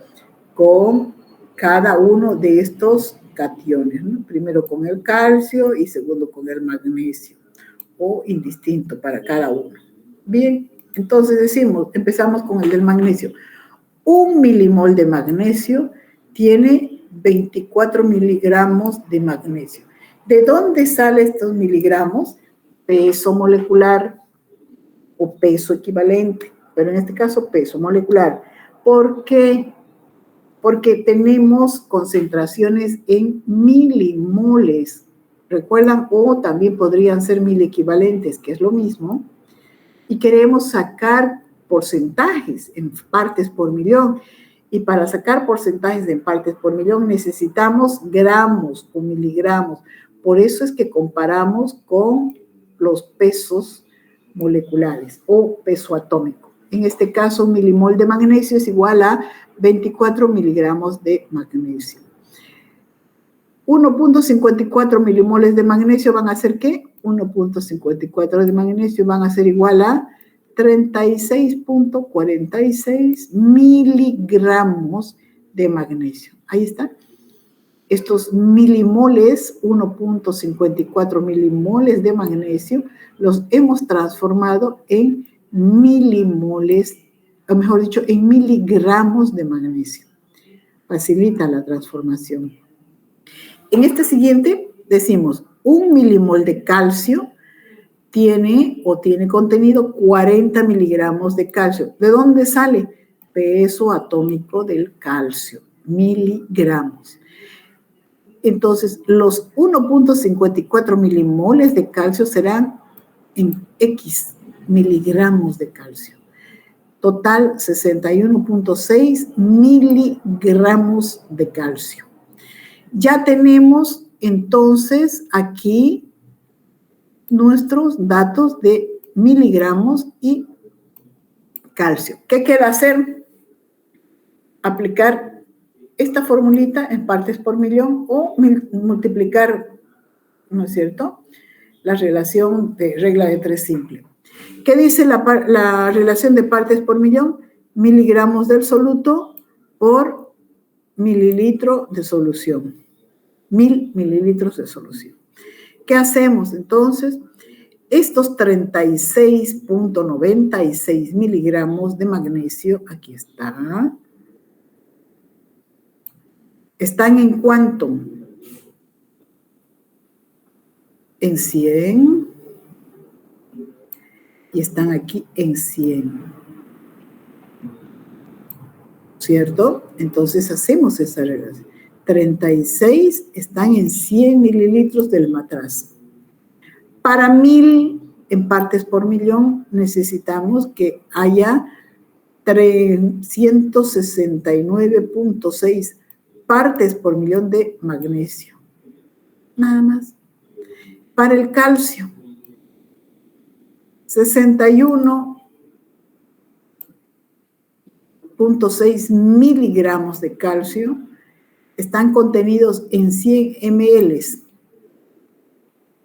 con cada uno de estos cationes, ¿no? Primero con el calcio y segundo con el magnesio, o indistinto para cada uno. Bien, entonces empezamos con el del magnesio. 1 milimol de magnesio tiene 24 miligramos de magnesio. ¿De dónde salen estos miligramos? Peso molecular o peso equivalente, pero en este caso peso molecular. ¿Por qué? Porque tenemos concentraciones en milimoles. ¿Recuerdan? O también podrían ser milequivalentes, que es lo mismo. Y queremos sacar porcentajes en partes por millón. Y para sacar porcentajes en partes por millón necesitamos gramos o miligramos. Por eso es que comparamos con los pesos moleculares o peso atómico. En este caso, un milimol de magnesio es igual a 24 miligramos de magnesio. 1.54 milimoles de magnesio van a ser ¿qué? 1.54 de magnesio van a ser igual a 36.46 miligramos de magnesio. Ahí está. Estos milimoles, 1.54 milimoles de magnesio, los hemos transformado en milimoles, o mejor dicho, en miligramos de magnesio. Facilita la transformación. En este siguiente decimos, 1 milimol de calcio tiene contenido 40 miligramos de calcio. ¿De dónde sale? Peso atómico del calcio, miligramos. Entonces, los 1.54 milimoles de calcio serán en X miligramos de calcio. Total, 61.6 miligramos de calcio. Ya tenemos entonces aquí nuestros datos de miligramos y calcio. ¿Qué queda hacer? Aplicar esta formulita en partes por millón o multiplicar, ¿no es cierto?, la relación de regla de 3 simple. ¿Qué dice la relación de partes por millón? Miligramos del soluto por mililitro de solución. 1000 mililitros de solución. ¿Qué hacemos entonces? Estos 36.96 miligramos de magnesio, aquí está, ¿están en cuánto? En 100 y están aquí en 100. ¿Cierto? Entonces hacemos esa relación. 36 están en 100 mililitros del matraz. Para 1000 en partes por millón necesitamos que haya 369.6 partes por millón de magnesio. Nada más. Para el calcio, 61 0.6 miligramos de calcio están contenidos en 100 ml.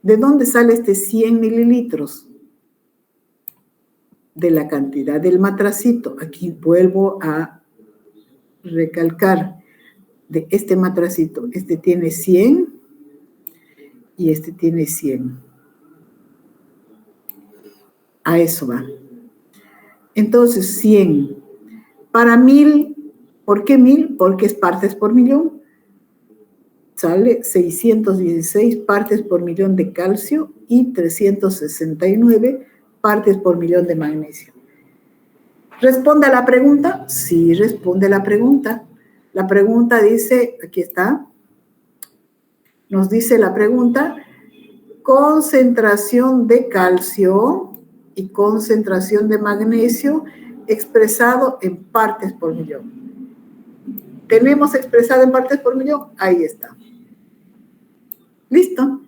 ¿De dónde sale este 100 mililitros? De la cantidad del matracito. Aquí vuelvo a recalcar de este matracito. Este tiene 100 y este tiene 100. A eso va. Entonces, 100. Para 1000, ¿por qué 1000? Porque es partes por millón. Sale 616 partes por millón de calcio y 369 partes por millón de magnesio. ¿Responde a la pregunta? Sí, responde a la pregunta. La pregunta dice, aquí está, nos dice la pregunta, concentración de calcio y concentración de magnesio expresado en partes por millón. ¿Tenemos expresado en partes por millón? Ahí está. ¿Listo?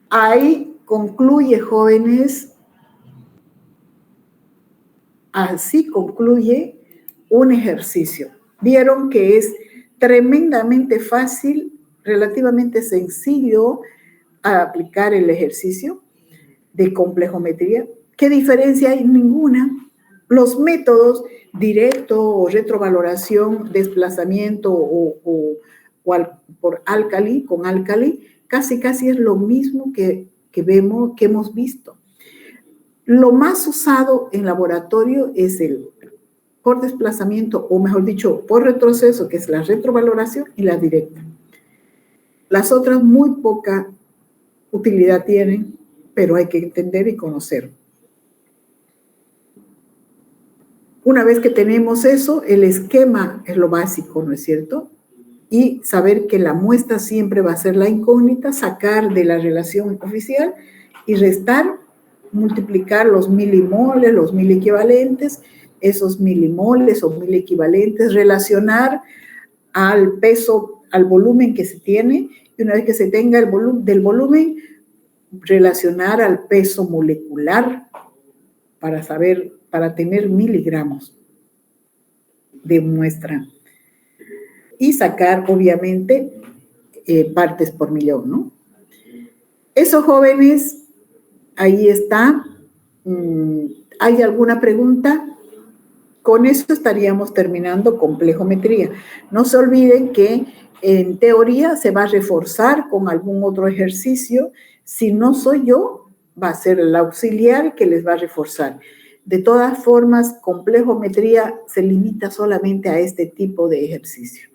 Ahí concluye, jóvenes, así concluye un ejercicio. Vieron que es tremendamente fácil, relativamente sencillo a aplicar el ejercicio de complejometría. ¿Qué diferencia hay? Ninguna. Los métodos directo o retrovaloración, desplazamiento por álcali, con álcali, casi es lo mismo que hemos visto. Lo más usado en laboratorio es el por desplazamiento, o mejor dicho, por retroceso, que es la retrovaloración, y la directa. Las otras muy poca utilidad tienen, pero hay que entender y conocer. Una vez que tenemos eso, el esquema es lo básico, ¿no es cierto? Y saber que la muestra siempre va a ser la incógnita, sacar de la relación oficial y restar, multiplicar los milimoles, los milequivalentes, esos milimoles o milequivalentes, relacionar al peso, al volumen que se tiene, y una vez que se tenga el volumen, relacionar al peso molecular para saber, para tener miligramos de muestra. Y sacar, obviamente, partes por millón, ¿no? Eso, jóvenes, ahí está. ¿Hay alguna pregunta? Con eso estaríamos terminando complejometría. No se olviden que en teoría se va a reforzar con algún otro ejercicio. Si no soy yo, va a ser el auxiliar que les va a reforzar. De todas formas, complejometría se limita solamente a este tipo de ejercicio.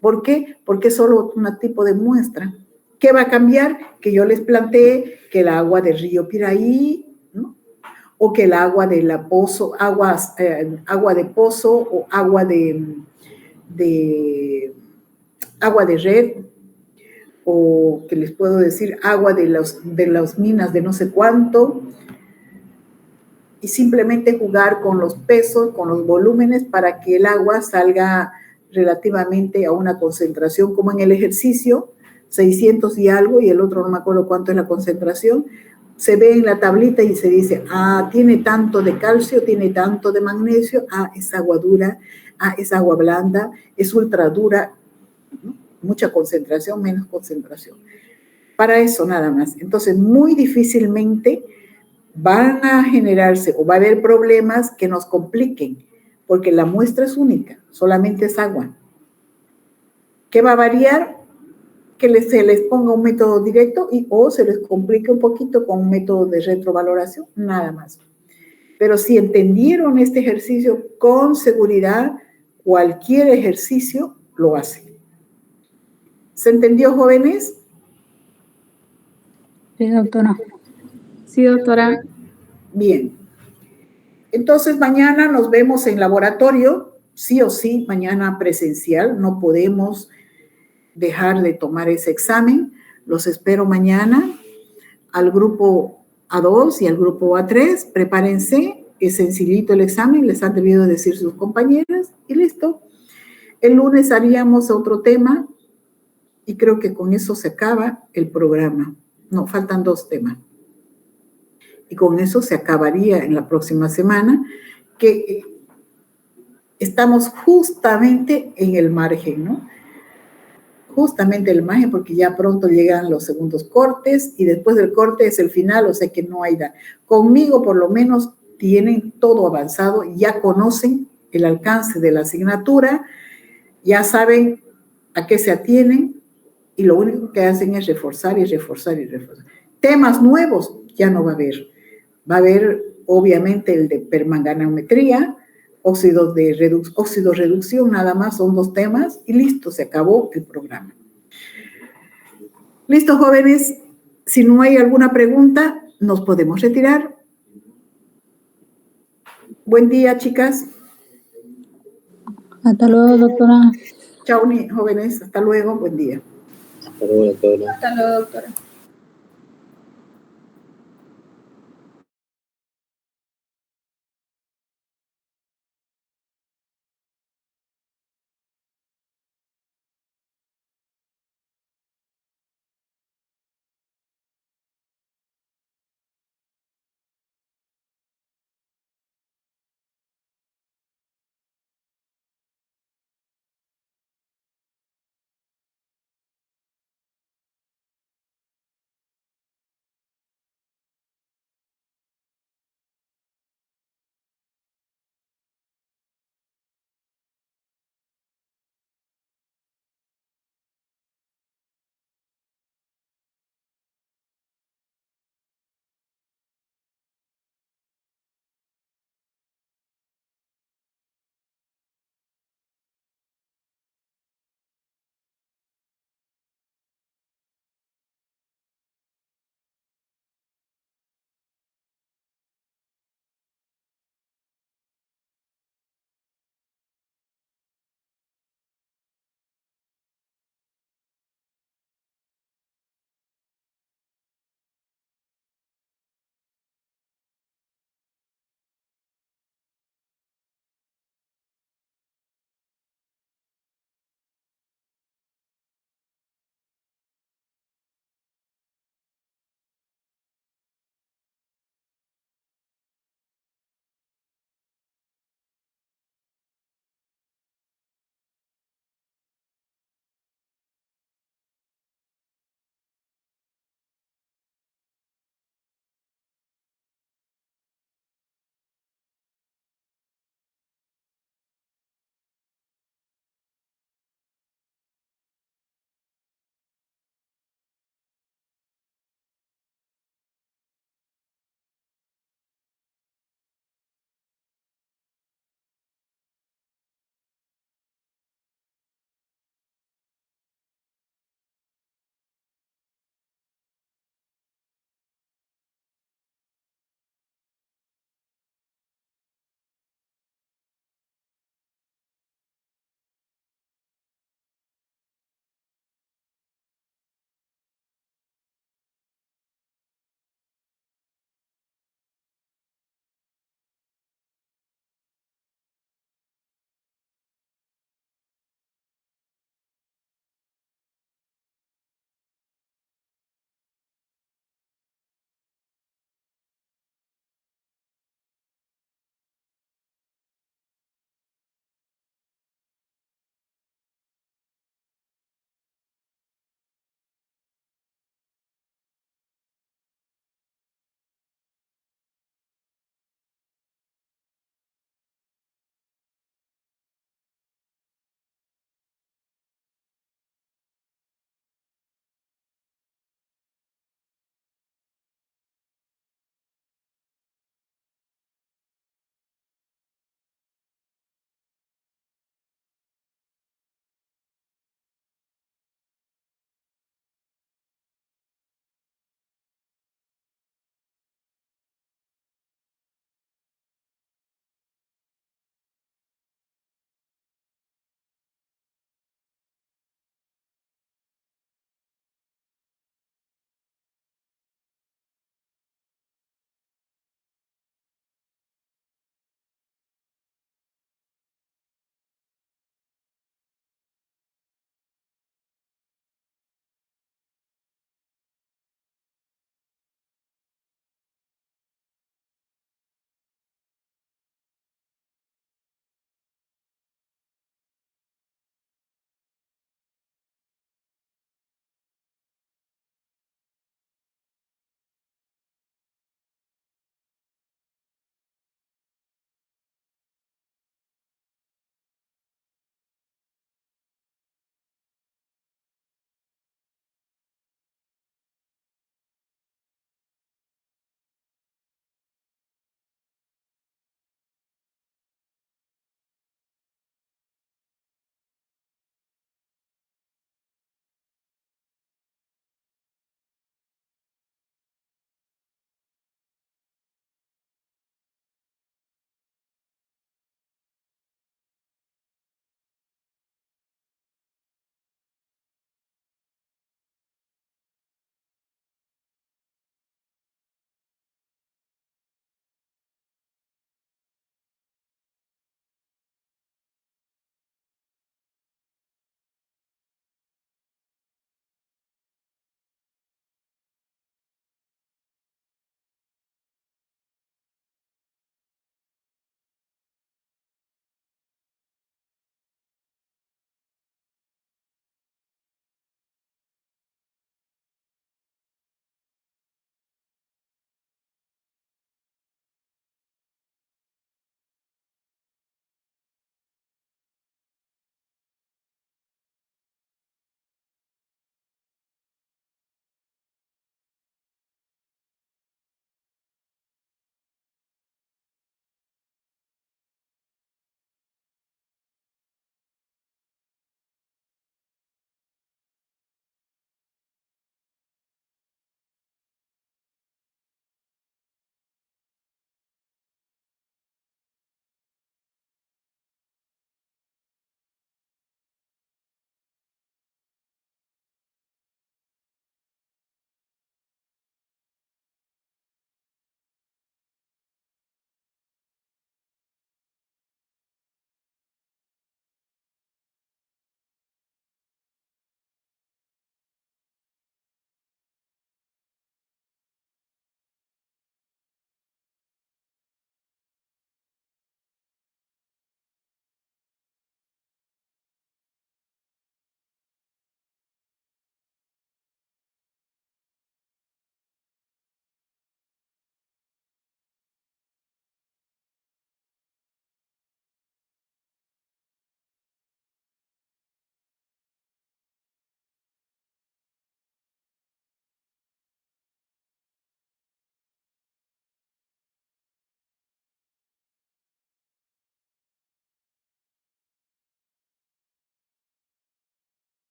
¿Por qué? Porque es solo un tipo de muestra. ¿Qué va a cambiar? Que yo les planteé que el agua del río Piraí, ¿no? O que el agua de la pozo, agua de pozo o agua de red, o que les puedo decir agua de las minas de no sé cuánto, y simplemente jugar con los pesos, con los volúmenes para que el agua salga relativamente a una concentración, como en el ejercicio, 600 y algo, y el otro no me acuerdo cuánto es la concentración. Se ve en la tablita y se dice, tiene tanto de calcio, tiene tanto de magnesio, es agua dura, es agua blanda, es ultra dura, ¿no? Mucha concentración, menos concentración. Para eso nada más. Entonces, muy difícilmente van a generarse o va a haber problemas que nos compliquen, porque la muestra es única, solamente es agua. ¿Qué va a variar? Que se les ponga un método directo o se les complique un poquito con un método de retrovaloración, nada más. Pero si entendieron este ejercicio con seguridad, cualquier ejercicio lo hace. ¿Se entendió, jóvenes? Sí, doctora. Sí, doctora. Bien. Entonces, mañana nos vemos en laboratorio, sí o sí, mañana presencial, no podemos dejar de tomar ese examen. Los espero mañana al grupo A2 y al grupo A3. Prepárense, es sencillito el examen, les han debido decir sus compañeras y listo. El lunes haríamos otro tema y creo que con eso se acaba el programa. No, faltan 2 temas. Y con eso se acabaría en la próxima semana, que estamos justamente en el margen, ¿no? Justamente el margen, porque ya pronto llegan los segundos cortes y después del corte es el final, o sea que no hay nada. Conmigo por lo menos tienen todo avanzado, ya conocen el alcance de la asignatura, ya saben a qué se atienen y lo único que hacen es reforzar y reforzar y reforzar. Temas nuevos ya no va a haber. Va a haber obviamente el de permanganometría, óxido reducción, nada más, son 2 temas y listo, se acabó el programa. Listo, jóvenes, si no hay alguna pregunta, nos podemos retirar. Buen día, chicas. Hasta luego, doctora. Chao, jóvenes, hasta luego, buen día. Hasta luego, doctora. Hasta luego, doctora.